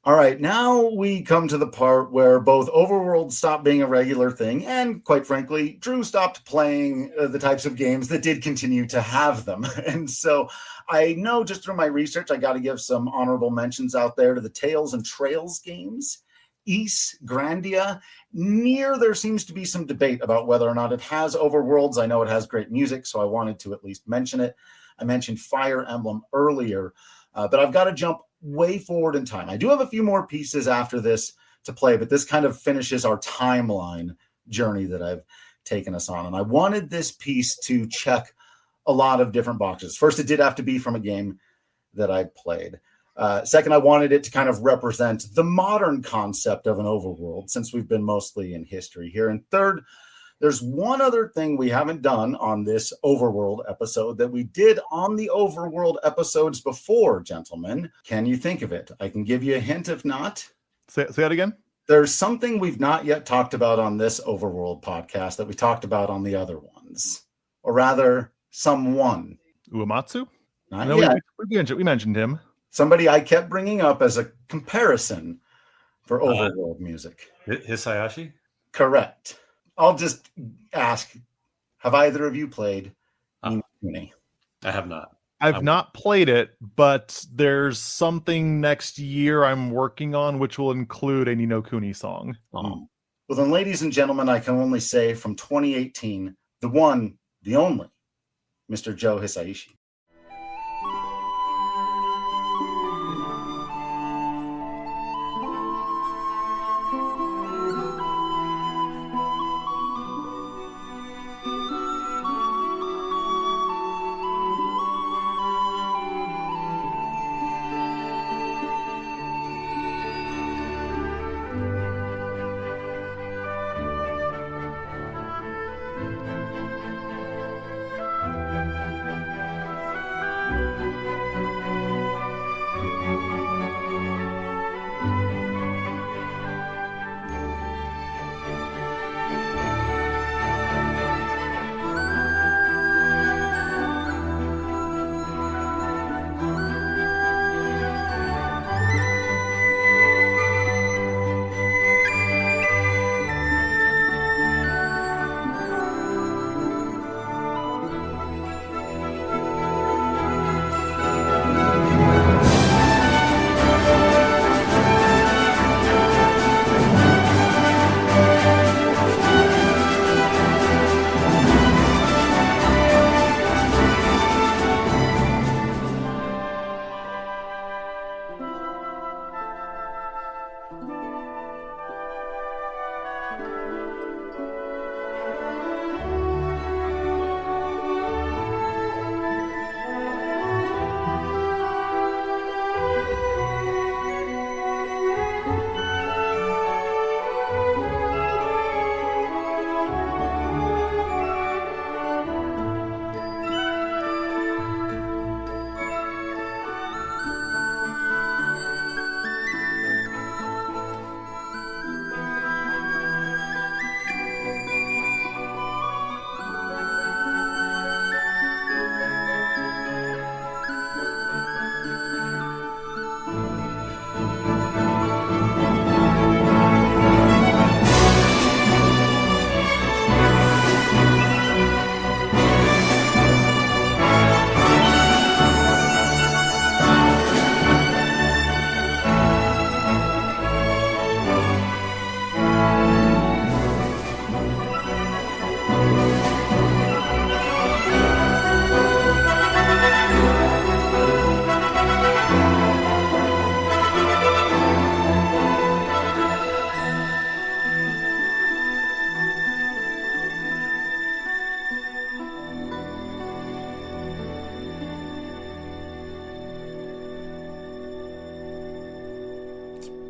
All right, now we come to the part where both Overworld stopped being a regular thing and, quite frankly, Drew stopped playing the types of games that did continue to have them. And so I know just through my research, I got to give some honorable mentions out there to the Tales and Trails games. Ys, Grandia, there seems to be some debate about whether or not it has Overworlds. I know it has great music, so I wanted to at least mention it. I mentioned Fire Emblem earlier, but I've got to jump way forward in time. I do have a few more pieces after this to play, but this kind of finishes our timeline journey that I've taken us on. And I wanted this piece to check a lot of different boxes. First, it did have to be from a game that I played. Second, I wanted it to kind of represent the modern concept of an overworld, since we've been mostly in history here. And third, there's one other thing we haven't done on this Overworld episode that we did on the Overworld episodes before, gentlemen. Can you think of it? I can give you a hint if not.
Say that again.
There's something we've not yet talked about on this Overworld podcast that we talked about on the other ones. Or rather, someone.
Uematsu?
Not yet.
We mentioned him.
Somebody I kept bringing up as a comparison for Overworld music.
Hisayashi?
Correct. I'll just ask, have either of you played Ni no Kuni?
I have not.
I've not played it, but there's something next year I'm working on which will include a Ni no Kuni song.
Well then, ladies and gentlemen, I can only say from 2018, the one, the only, Mr. Joe Hisaishi.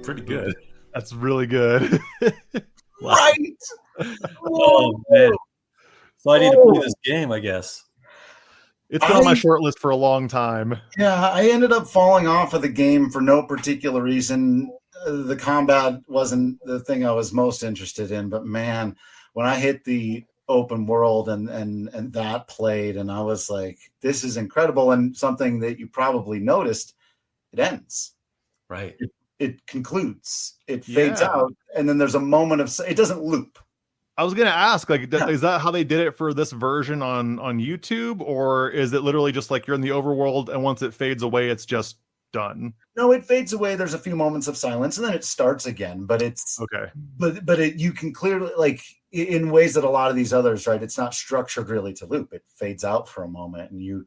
pretty good.
That's really good.
Right.
Oh man. So I need to play this game, I guess.
It's been on my short list for a long time.
Yeah, I ended up falling off of the game for no particular reason. The combat wasn't the thing I was most interested in, but man, when I hit the open world and that played, and I was like, this is incredible. And something that you probably noticed, it ends.
Right.
It concludes. It fades out, and then there's a moment of it doesn't loop.
I was gonna ask, like, is that how they did it for this version on YouTube, or is it literally just like you're in the overworld and once it fades away, it's just done?
No, it fades away. There's a few moments of silence, and then it starts again. But it's
okay.
But you can clearly, like, in ways that a lot of these others, right? It's not structured really to loop. It fades out for a moment, and you,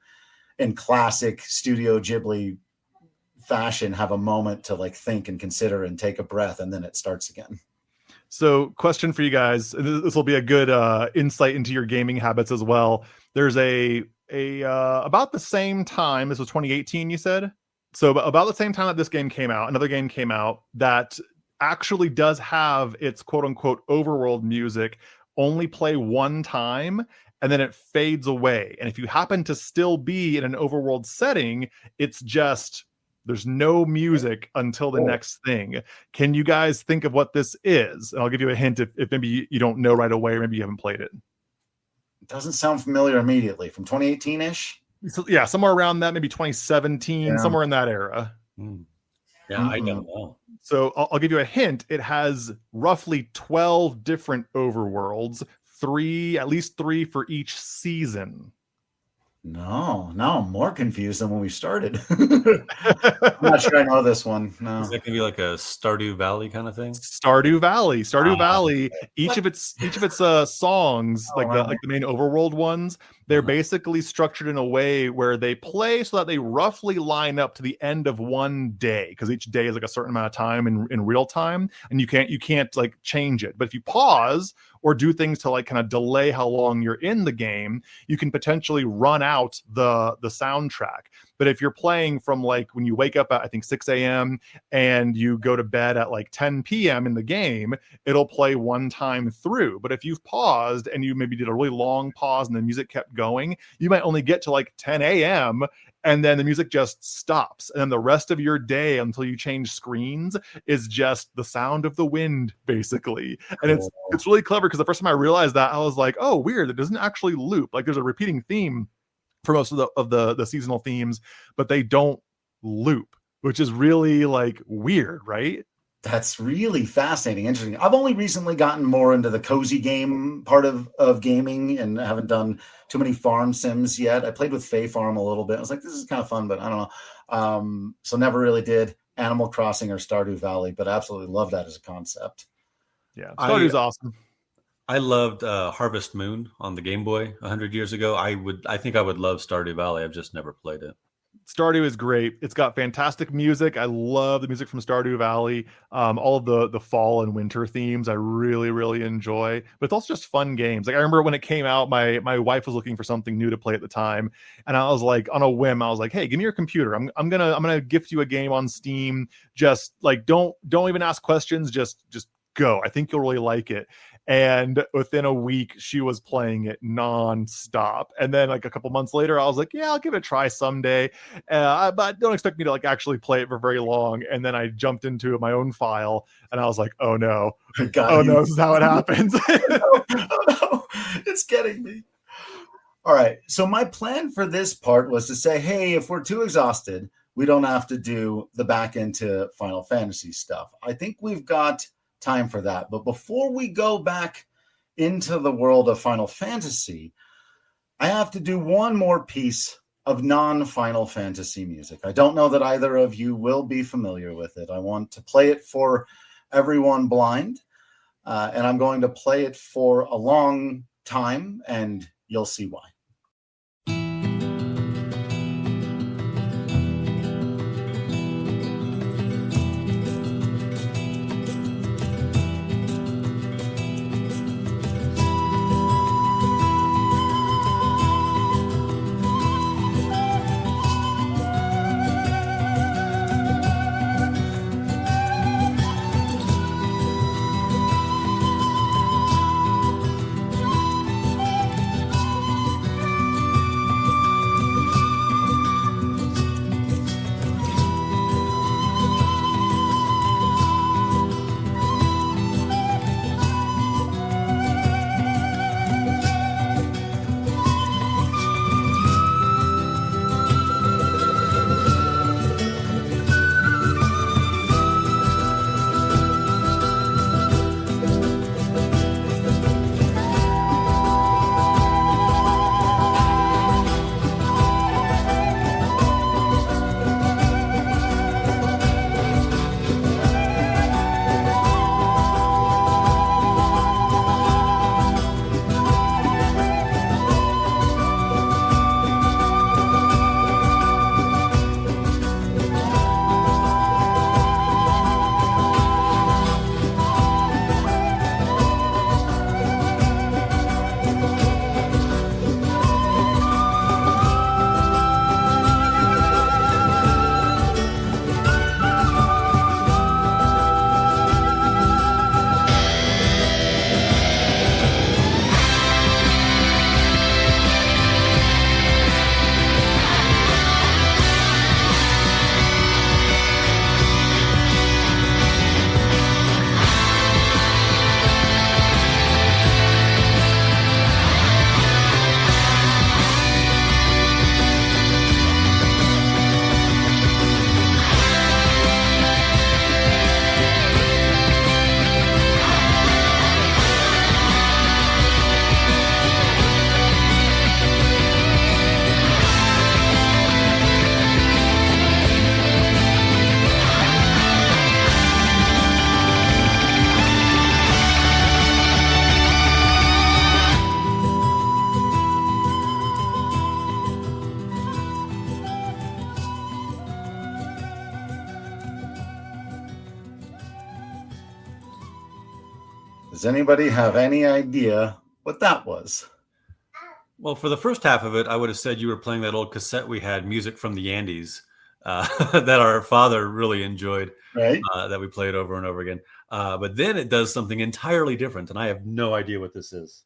in classic Studio Ghibli fashion, have a moment to like think and consider and take a breath, and then it starts again.
So, question for you guys, and this will be a good insight into your gaming habits as well. There's a about the same time, this was 2018, you said? So about the same time that this game came out, another game came out that actually does have its quote-unquote overworld music only play one time, and then it fades away. And if you happen to still be in an overworld setting, it's just... there's no music until the next thing. Can you guys think of what this is? And I'll give you a hint if maybe you don't know right away, or maybe you haven't played it.
It doesn't sound familiar immediately. From 2018-ish?
So, yeah, somewhere around that, maybe 2017, somewhere in that era.
Yeah, I don't know.
So I'll give you a hint. It has roughly 12 different overworlds, at least three for each season.
No, now I'm more confused than when we started. I'm not sure I know this one. No.
Is that gonna be like a Stardew Valley kind of thing?
Stardew Valley. Each of its songs, like the main overworld ones, they're basically structured in a way where they play so that they roughly line up to the end of one day, because each day is like a certain amount of time in real time, and you can't like change it. But if you pause or do things to like kind of delay how long you're in the game, you can potentially run out the soundtrack. But if you're playing from like when you wake up at, I think, 6 a.m. and you go to bed at like 10 p.m. in the game, it'll play one time through. But if you've paused and you maybe did a really long pause and the music kept going, you might only get to like 10 a.m. and then the music just stops. And then the rest of your day until you change screens is just the sound of the wind, basically. And it's really clever, because the first time I realized that, I was like, oh, weird. It doesn't actually loop. Like, there's a repeating theme for most of the seasonal themes, but they don't loop, which is really like weird, right?
That's really fascinating, interesting. I've only recently gotten more into the cozy game part of gaming, and haven't done too many farm sims yet. I played with Fae Farm a little bit. I was like, this is kind of fun, but I don't know. So never really did Animal Crossing or Stardew Valley, but absolutely love that as a concept.
Yeah, Stardew's awesome.
I loved Harvest Moon on the Game Boy 100 years ago. I think I would love Stardew Valley. I've just never played it.
Stardew is great. It's got fantastic music. I love the music from Stardew Valley. All of the fall and winter themes I really, really enjoy. But it's also just fun games. Like, I remember when it came out, my wife was looking for something new to play at the time, and I was like, on a whim, I was like, hey, give me your computer. I'm gonna gift you a game on Steam. Just like don't even ask questions. Just go. I think you'll really like it. And within a week, she was playing it nonstop. And then like a couple months later, I was like, yeah, I'll give it a try someday. But don't expect me to like actually play it for very long. And then I jumped into my own file, and I was like, oh no, no, this is how it happens.
Oh no, it's getting me. All right. So my plan for this part was to say, hey, if we're too exhausted, we don't have to do the back into Final Fantasy stuff. I think we've got time for that. But before we go back into the world of Final Fantasy, I have to do one more piece of non-Final Fantasy music. I don't know that either of you will be familiar with it. I want to play it for everyone blind, and I'm going to play it for a long time, and you'll see why. Does anybody have any idea what that was?
Well, for the first half of it, I would have said you were playing that old cassette we had, Music from the Andes, that our father really enjoyed,
Right?
that we played over and over again. But then it does something entirely different, and I have no idea what this is.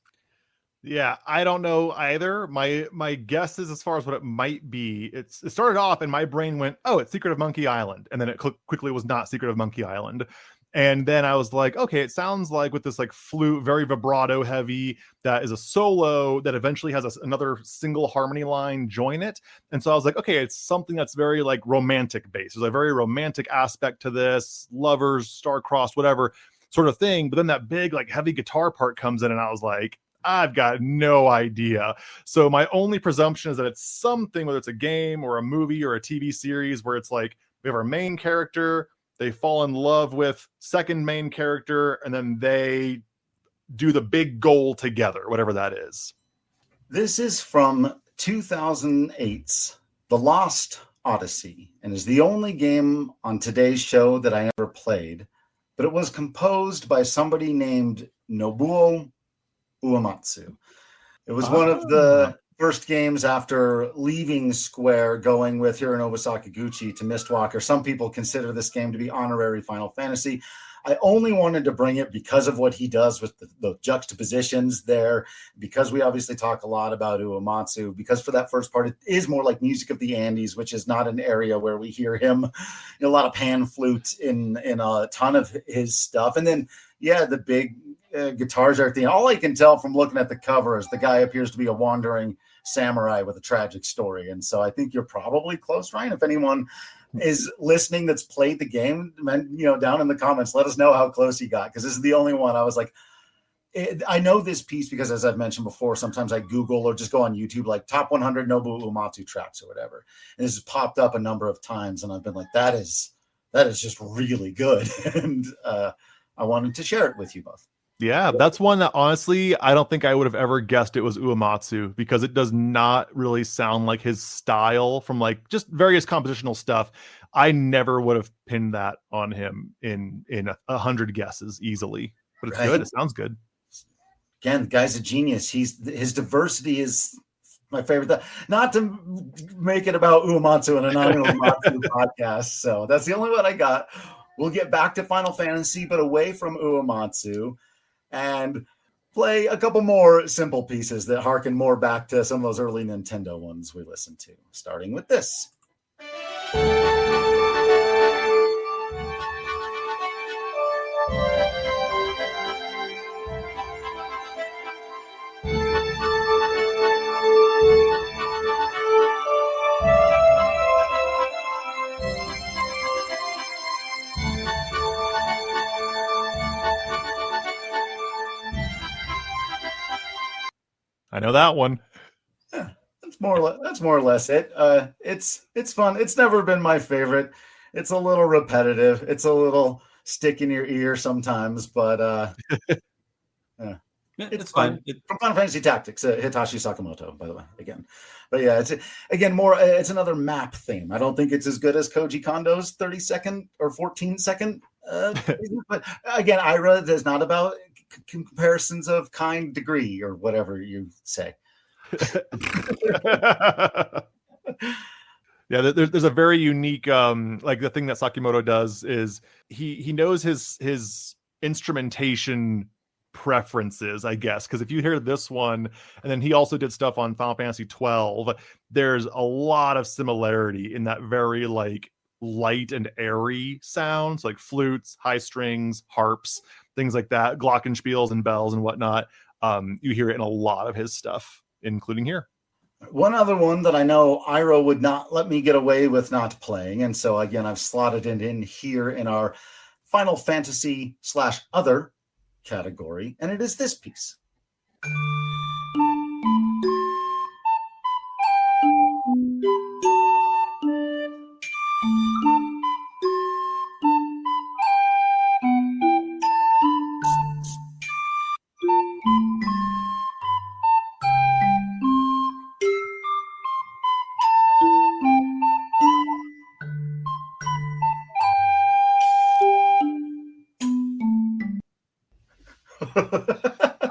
Yeah, I don't know either. My guess is, as far as what it might be, it started off and my brain went, oh, it's Secret of Monkey Island. And then it quickly was not Secret of Monkey Island. And then I was like, okay, it sounds like with this like flute, very vibrato heavy, that is a solo that eventually has another single harmony line join it. And so I was like, okay, it's something that's very like romantic based. There's a very romantic aspect to this, lovers, star-crossed, whatever sort of thing. But then that big like heavy guitar part comes in and I was like, I've got no idea. So my only presumption is that it's something, whether it's a game or a movie or a TV series, where it's like we have our main character, they fall in love with second main character, and then they do the big goal together, whatever that is.
This is from 2008's The Lost Odyssey, and is the only game on today's show that I ever played, but it was composed by somebody named Nobuo Uematsu. It was one of the first games after leaving Square, going with Hironobu Sakaguchi to Mistwalker. Some people consider this game to be honorary Final Fantasy. I only wanted to bring it because of what he does with the juxtapositions there, because we obviously talk a lot about Uematsu, because for that first part, it is more like Music of the Andes, which is not an area where we hear him, a lot of pan flute in a ton of his stuff. And then, yeah, the big guitars are everything. All I can tell from looking at the cover is the guy appears to be a wandering samurai with a tragic story. And so I think you're probably close, Ryan. If anyone is listening that's played the game, down in the comments, let us know how close you got, because this is the only one I was like, I know this piece because, as I've mentioned before, sometimes I Google or just go on YouTube, like top 100 Nobuo Uematsu tracks or whatever. And this has popped up a number of times, and I've been like, that is just really good. And I wanted to share it with you both.
Yeah, that's one that honestly, I don't think I would have ever guessed it was Uematsu, because it does not really sound like his style from like just various compositional stuff. I never would have pinned that on him in 100 guesses easily, but it's good. It sounds good.
Again, the guy's a genius. His diversity is my favorite. Not to make it about Uematsu and a non-Uematsu podcast. So that's the only one I got. We'll get back to Final Fantasy, but away from Uematsu, and play a couple more simple pieces that harken more back to some of those early Nintendo ones we listened to, starting with this.
I know that one.
Yeah, that's more or less it. It's fun. It's never been my favorite. It's a little repetitive. It's a little stick in your ear sometimes, but yeah. It's fun. From Final Fantasy Tactics, Hitachi Sakamoto, by the way, again. But yeah, it's another map theme. I don't think it's as good as Koji Kondo's 30-second or 14-second. But again, Ira is not about comparisons of kind, degree, or whatever you say.
Yeah, there's a very unique like the thing that Sakamoto does is he knows his instrumentation preferences, I guess, because if you hear this one, and then he also did stuff on Final Fantasy 12, there's a lot of similarity in that very like light and airy sounds, like flutes, high strings, harps, things like that, glockenspiels and bells and whatnot. You hear it in a lot of his stuff, including here.
One other one that I know Iro would not let me get away with not playing, and so again I've slotted it in here in our Final Fantasy / other category, and it is this piece.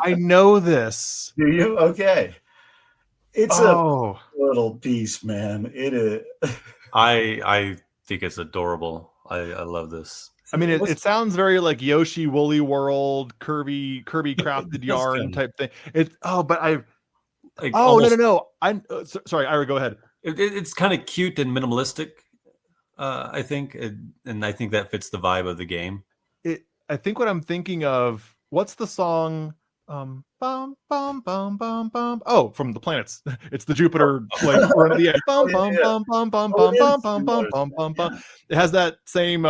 I know this.
Do you? Okay. It's
Oh.
a little piece, man. It is.
I think it's adorable. I love this.
I mean, it sounds very like Yoshi Woolly World, Kirby crafted yarn type thing. No. I'm sorry, Ira, go ahead.
It's kind of cute and minimalistic, I think, and I think that fits the vibe of the game.
I think what I'm thinking of, what's the song? Bum bum bum bum bum. Oh, from the planets. It's the Jupiter like run of the egg. Bum bum bum bum bum bum bum bum bum bum bum. It has that same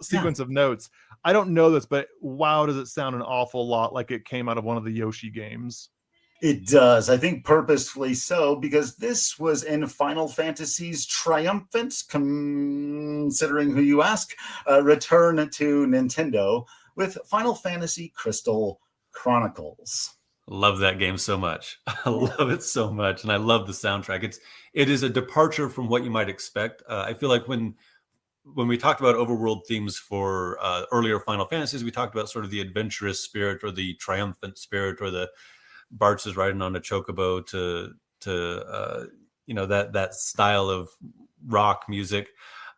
sequence of notes. I don't know this, but wow, does it sound an awful lot like it came out of one of the Yoshi games.
It does. I think purposefully so, because this was in Final Fantasy's triumphant, considering who you ask, return to Nintendo with Final Fantasy Crystal Chronicles.
Love that game so much. I love it so much, and I love the soundtrack. It is a departure from what you might expect. I feel like when we talked about overworld themes for earlier Final Fantasies, we talked about sort of the adventurous spirit or the triumphant spirit, or the Bartz is riding on a chocobo to that style of rock music,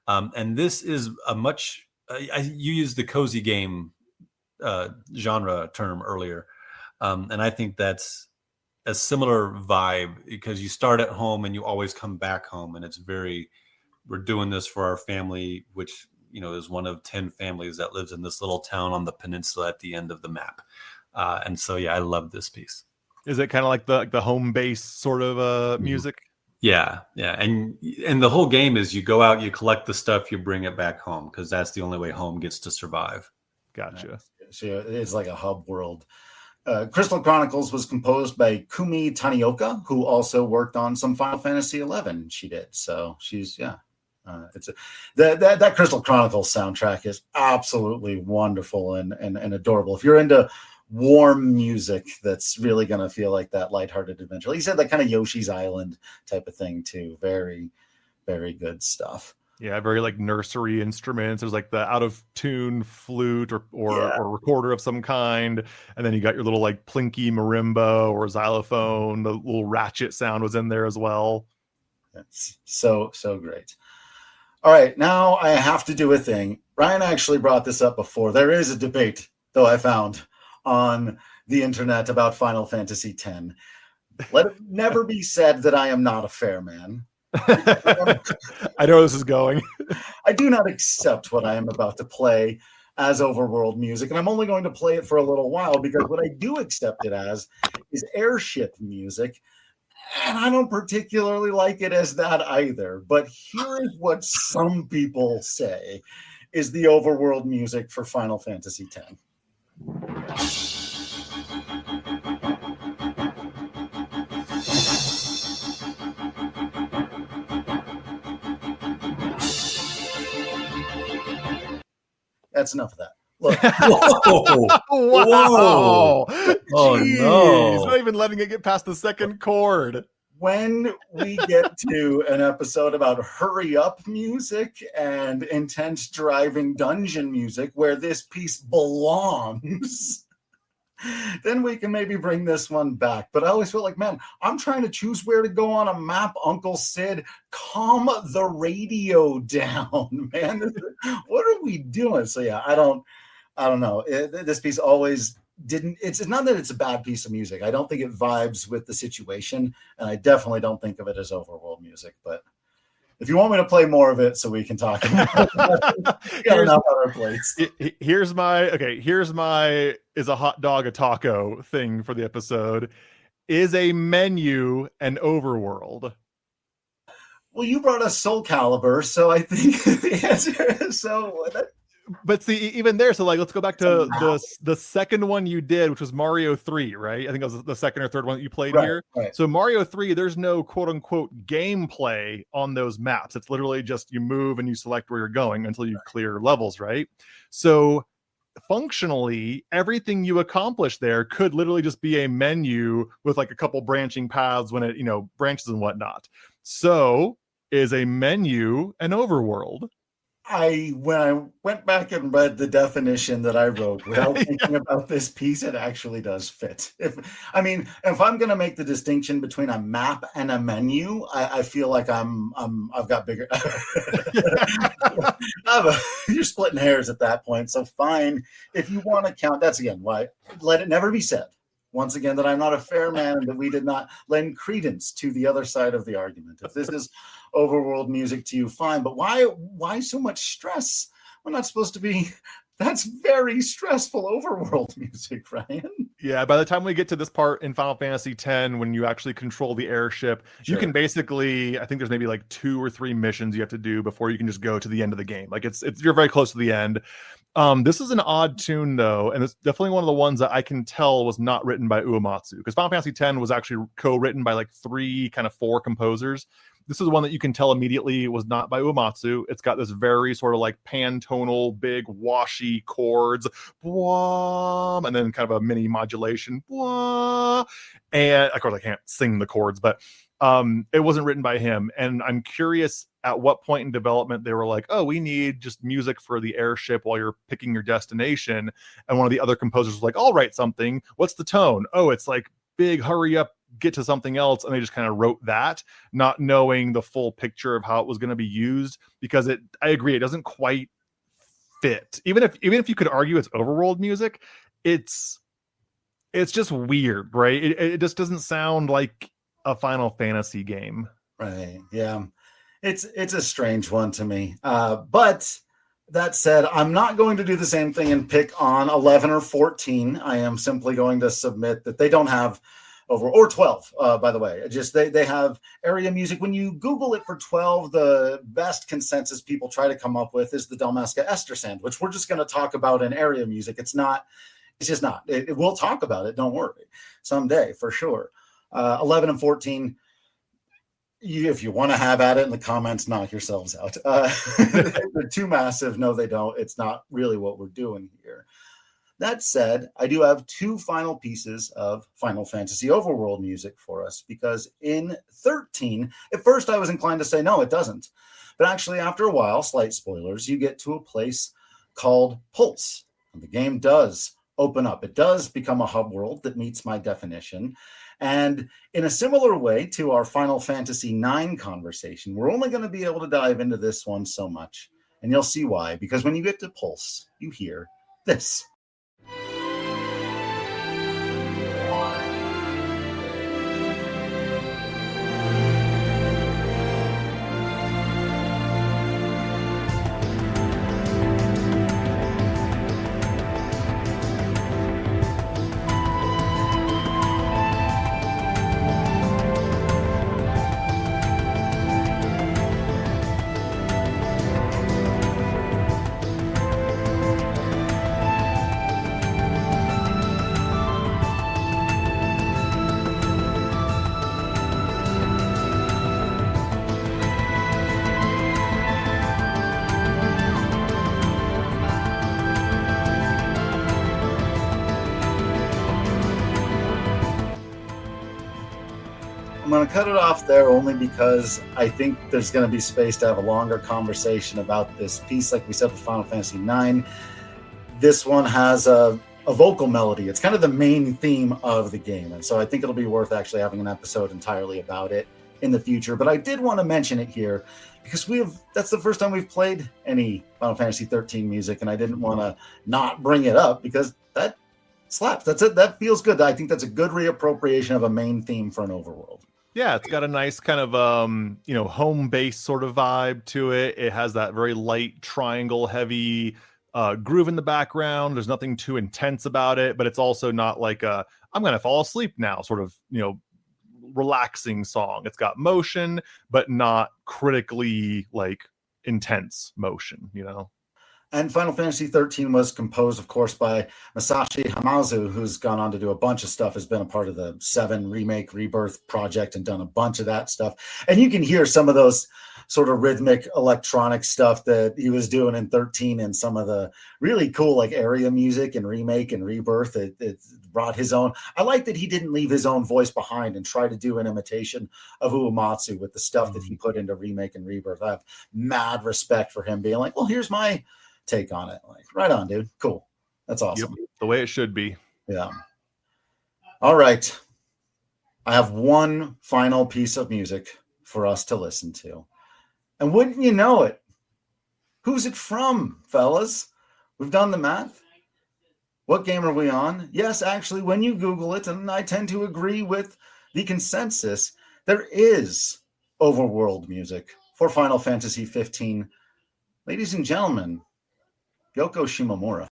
and this is a much. You used the cozy game genre term earlier, and I think that's a similar vibe, because you start at home and you always come back home, and it's very. We're doing this for our family, which is one of 10 families that lives in this little town on the peninsula at the end of the map, and so I love this piece.
Is it kind of like the home base sort of music?
Yeah. And the whole game is you go out, you collect the stuff, you bring it back home, because that's the only way home gets to survive.
Gotcha.
It's like a hub world. Crystal Chronicles was composed by Kumi Tanioka, who also worked on some Final Fantasy XI. She did. So she's, that Crystal Chronicles soundtrack is absolutely wonderful and adorable. If you're into warm music, that's really going to feel like that lighthearted adventure. He said that kind of Yoshi's Island type of thing too. Very, very good stuff.
Yeah, very like nursery instruments. There's like the out of tune flute or recorder of some kind, and then you got your little like plinky marimba or xylophone. The little ratchet sound was in there as well.
That's so great. All right, now I have to do a thing. Ryan actually brought this up before. There is a debate, though, I found on the internet about Final Fantasy X. Let it never be said that I am not a fair man.
I know where this is going.
I do not accept what I am about to play as overworld music, and I'm only going to play it for a little while, because what I do accept it as is airship music, and I don't particularly like it as that either. But here is what some people say is the overworld music for Final Fantasy X. That's enough of that. Look.
Wow.
Oh, no.
He's not even letting it get past the second chord.
When we get to an episode about hurry up music and intense driving dungeon music, where this piece belongs, then we can maybe bring this one back. But I always feel like, man, I'm trying to choose where to go on a map. Uncle Sid, calm the radio down, man. What are we doing? So yeah, I don't know. This piece always didn't. It's not that it's a bad piece of music. I don't think it vibes with the situation, and I definitely don't think of it as overworld music. But if you want me to play more of it so we can talk about it, got enough on our plates.
Here's my is a hot dog a taco thing for the episode. Is a menu an overworld?
Well, you brought us Soul Calibur, so I think the answer is so.
But see, even there, so like, let's go back to the second one you did, which was Mario 3, right? I think it was the second or third one that you played here.
Right.
So Mario 3, there's no quote unquote gameplay on those maps. It's literally just you move and you select where you're going until you clear levels, right? So functionally, everything you accomplish there could literally just be a menu with like a couple branching paths when it, branches and whatnot. So is a menu an overworld?
when I went back and read the definition that I wrote without thinking about this piece, it actually does fit. If I'm going to make the distinction between a map and a menu, I feel like I've got bigger. You're splitting hairs at that point. So fine, if you want to count, that's again why. Let it never be said once again that I'm not a fair man and that we did not lend credence to the other side of the argument. If this is overworld music to you, fine, but why so much stress? We're not supposed to be. That's very stressful overworld music, Ryan.
Yeah, by the time we get to this part in Final Fantasy X, when you actually control the airship, you can basically, I think there's maybe like 2 or 3 missions you have to do before you can just go to the end of the game. Like it's you're very close to the end. This is an odd tune though, and it's definitely one of the ones that I can tell was not written by Uematsu, because Final Fantasy X was actually co-written by like 4 composers. This is one that you can tell immediately was not by Uematsu. It's got this very sort of like pantonal, big washy chords, and then kind of a mini modulation, and of course I can't sing the chords, but it wasn't written by him. And I'm curious at what point in development they were like, oh, we need just music for the airship while you're picking your destination. And one of the other composers was like, I'll write something. What's the tone? Oh, it's like big, hurry up, get to something else. And they just kind of wrote that, not knowing the full picture of how it was going to be used, because I agree, it doesn't quite fit. Even if you could argue it's overworld music, it's just weird, right? It just doesn't sound like a Final Fantasy game.
Right. Yeah. It's a strange one to me. But that said, I'm not going to do the same thing and pick on 11 or 14. I am simply going to submit that they don't have or 12, by the way. Just they have area music. When you Google it for 12, the best consensus people try to come up with is the Dalmasca Estersand, which we're just going to talk about in area music. It's just not. We'll talk about it. Don't worry. Someday, for sure. 11 and 14, if you want to have at it in the comments, knock yourselves out. They're too massive. No, they don't. It's not really what we're doing here. That said, I do have 2 final pieces of Final Fantasy Overworld music for us, because in 13, at first I was inclined to say, no, it doesn't. But actually, after a while, slight spoilers, you get to a place called Pulse. And the game does open up. It does become a hub world that meets my definition. And in a similar way to our Final Fantasy IX conversation, we're only going to be able to dive into this one so much. And you'll see why, because when you get to Pulse, you hear this. I'm going to cut it off there only because I think there's going to be space to have a longer conversation about this piece. Like we said with Final Fantasy IX, this one has a vocal melody. It's kind of the main theme of the game. And so I think it'll be worth actually having an episode entirely about it in the future. But I did want to mention it here because that's the first time we've played any Final Fantasy 13 music. And I didn't want to not bring it up because that slaps. That's it. That feels good. I think that's a good reappropriation of a main theme for an overworld.
Yeah, it's got a nice kind of home base sort of vibe to it. It has that very light triangle heavy groove in the background. There's nothing too intense about it, but it's also not like a I'm going to fall asleep now sort of, relaxing song. It's got motion, but not critically like intense motion,
And Final Fantasy 13 was composed, of course, by Masashi Hamauzu, who's gone on to do a bunch of stuff, has been a part of the 7 remake Rebirth project and done a bunch of that stuff. And you can hear some of those sort of rhythmic electronic stuff that he was doing in 13 and some of the really cool like area music and remake and rebirth. It brought his own. I like that he didn't leave his own voice behind and try to do an imitation of Uematsu with the stuff that he put into remake and rebirth. I have mad respect for him being like, well, here's my take on it. Like, right on, dude. Cool. That's awesome.
Yep, the way it should be.
Yeah. All right. I have one final piece of music for us to listen to. And wouldn't you know it? Who's it from, fellas? We've done the math. What game are we on? Yes, actually, when you Google it, and I tend to agree with the consensus, there is overworld music for Final Fantasy 15. Ladies and gentlemen, Yoko Shimomura.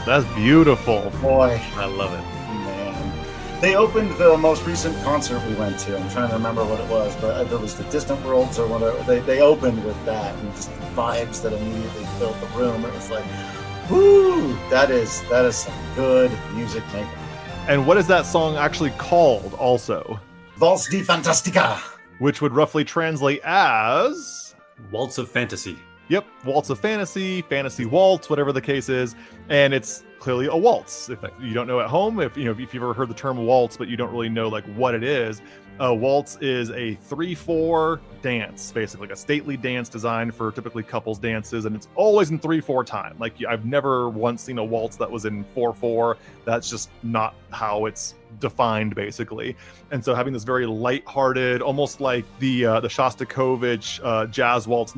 That's beautiful.
Boy,
I love it.
man. They opened the most recent concert we went to. I'm trying to remember what it was, but it was the Distant Worlds or whatever. They opened with that and just the vibes that immediately filled the room. It was like, whoo, that is some good music making.
And what is that song actually called also?
Vals di Fantastica.
Which would roughly translate as...
Waltz of Fantasy.
Yep, Waltz of Fantasy, Fantasy Waltz, whatever the case is, and it's clearly a waltz. If you don't know at home, if you've ever heard the term waltz, but you don't really know like what it is, a waltz is a 3/4 dance, basically like a stately dance designed for typically couples dances, and it's always in 3/4 time. Like I've never once seen a waltz that was in 4/4. That's just not how it's defined, basically. And so having this very lighthearted, almost like the Shostakovich jazz waltz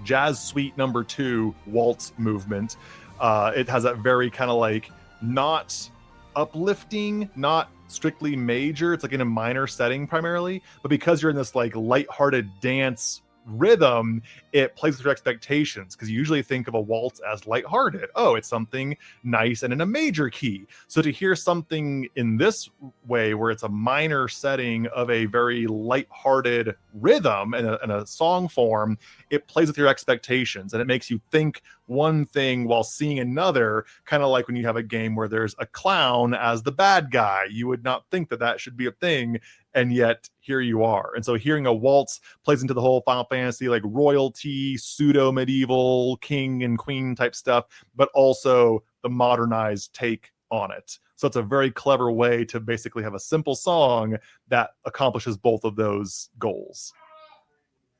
Jazz Suite number 2 waltz movement. It has that very kind of like not uplifting, not strictly major. It's like in a minor setting primarily, but because you're in this like lighthearted dance rhythm, it plays with your expectations, because you usually think of a waltz as lighthearted. Oh, it's something nice and in a major key. So to hear something in this way, where it's a minor setting of a very lighthearted rhythm and a song form, it plays with your expectations and it makes you think one thing while seeing another, kind of like when you have a game where there's a clown as the bad guy. You would not think that that should be a thing, and yet here you are. And so hearing a waltz plays into the whole Final Fantasy like royalty, pseudo medieval king and queen type stuff, but also the modernized take on it. So it's a very clever way to basically have a simple song that accomplishes both of those goals.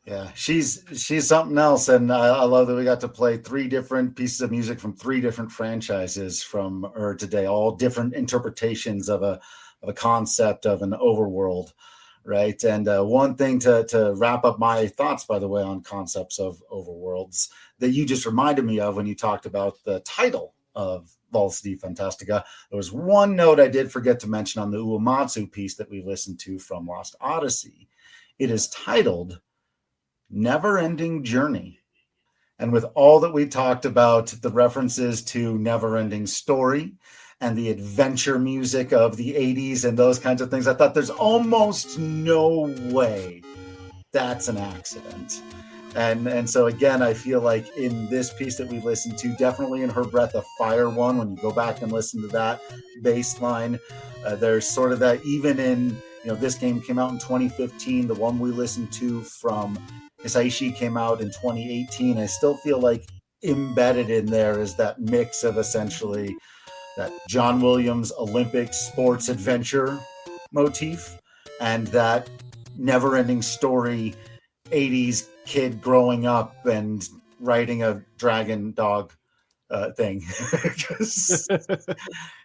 Yeah, she's something else, and I love that we got to play 3 different pieces of music from 3 different franchises from her today, all different interpretations of a concept of an overworld, right? And one thing to wrap up my thoughts, by the way, on concepts of overworlds that you just reminded me of when you talked about the title of Vals di Fantastica. There was one note I did forget to mention on the Uematsu piece that we listened to from Lost Odyssey. It is titled Never-Ending Journey. And with all that we talked about, the references to Never-Ending Story and the adventure music of the 80s and those kinds of things, I thought there's almost no way that's an accident. And so again, I feel like in this piece that we listened to, definitely in Her Breath of Fire one, when you go back and listen to that bass line, there's sort of that, even in, this game came out in 2015, the one we listened to from Hisaishi came out in 2018. I still feel like embedded in there is that mix of essentially that John Williams Olympic sports adventure motif and that never-ending story 80s kid growing up and writing a dragon dog thing.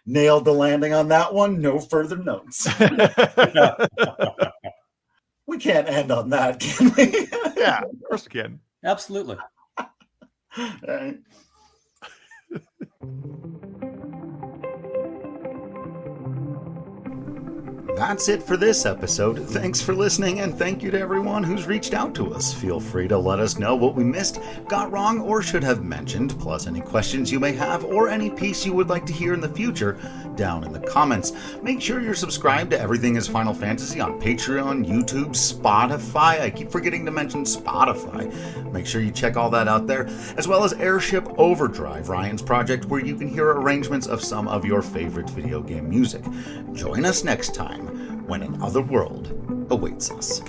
Nailed the landing on that one. No further notes. We can't end on that, can we?
Yeah, of course we can.
Absolutely.
All right. That's it for this episode. Thanks for listening, and thank you to everyone who's reached out to us. Feel free to let us know what we missed, got wrong, or should have mentioned, plus any questions you may have, or any piece you would like to hear in the future, down in the comments. Make sure you're subscribed to Everything is Final Fantasy on Patreon, YouTube, Spotify. I keep forgetting to mention Spotify. Make sure you check all that out there, as well as Airship Overdrive, Ryan's project, where you can hear arrangements of some of your favorite video game music. Join us next time when another world awaits us.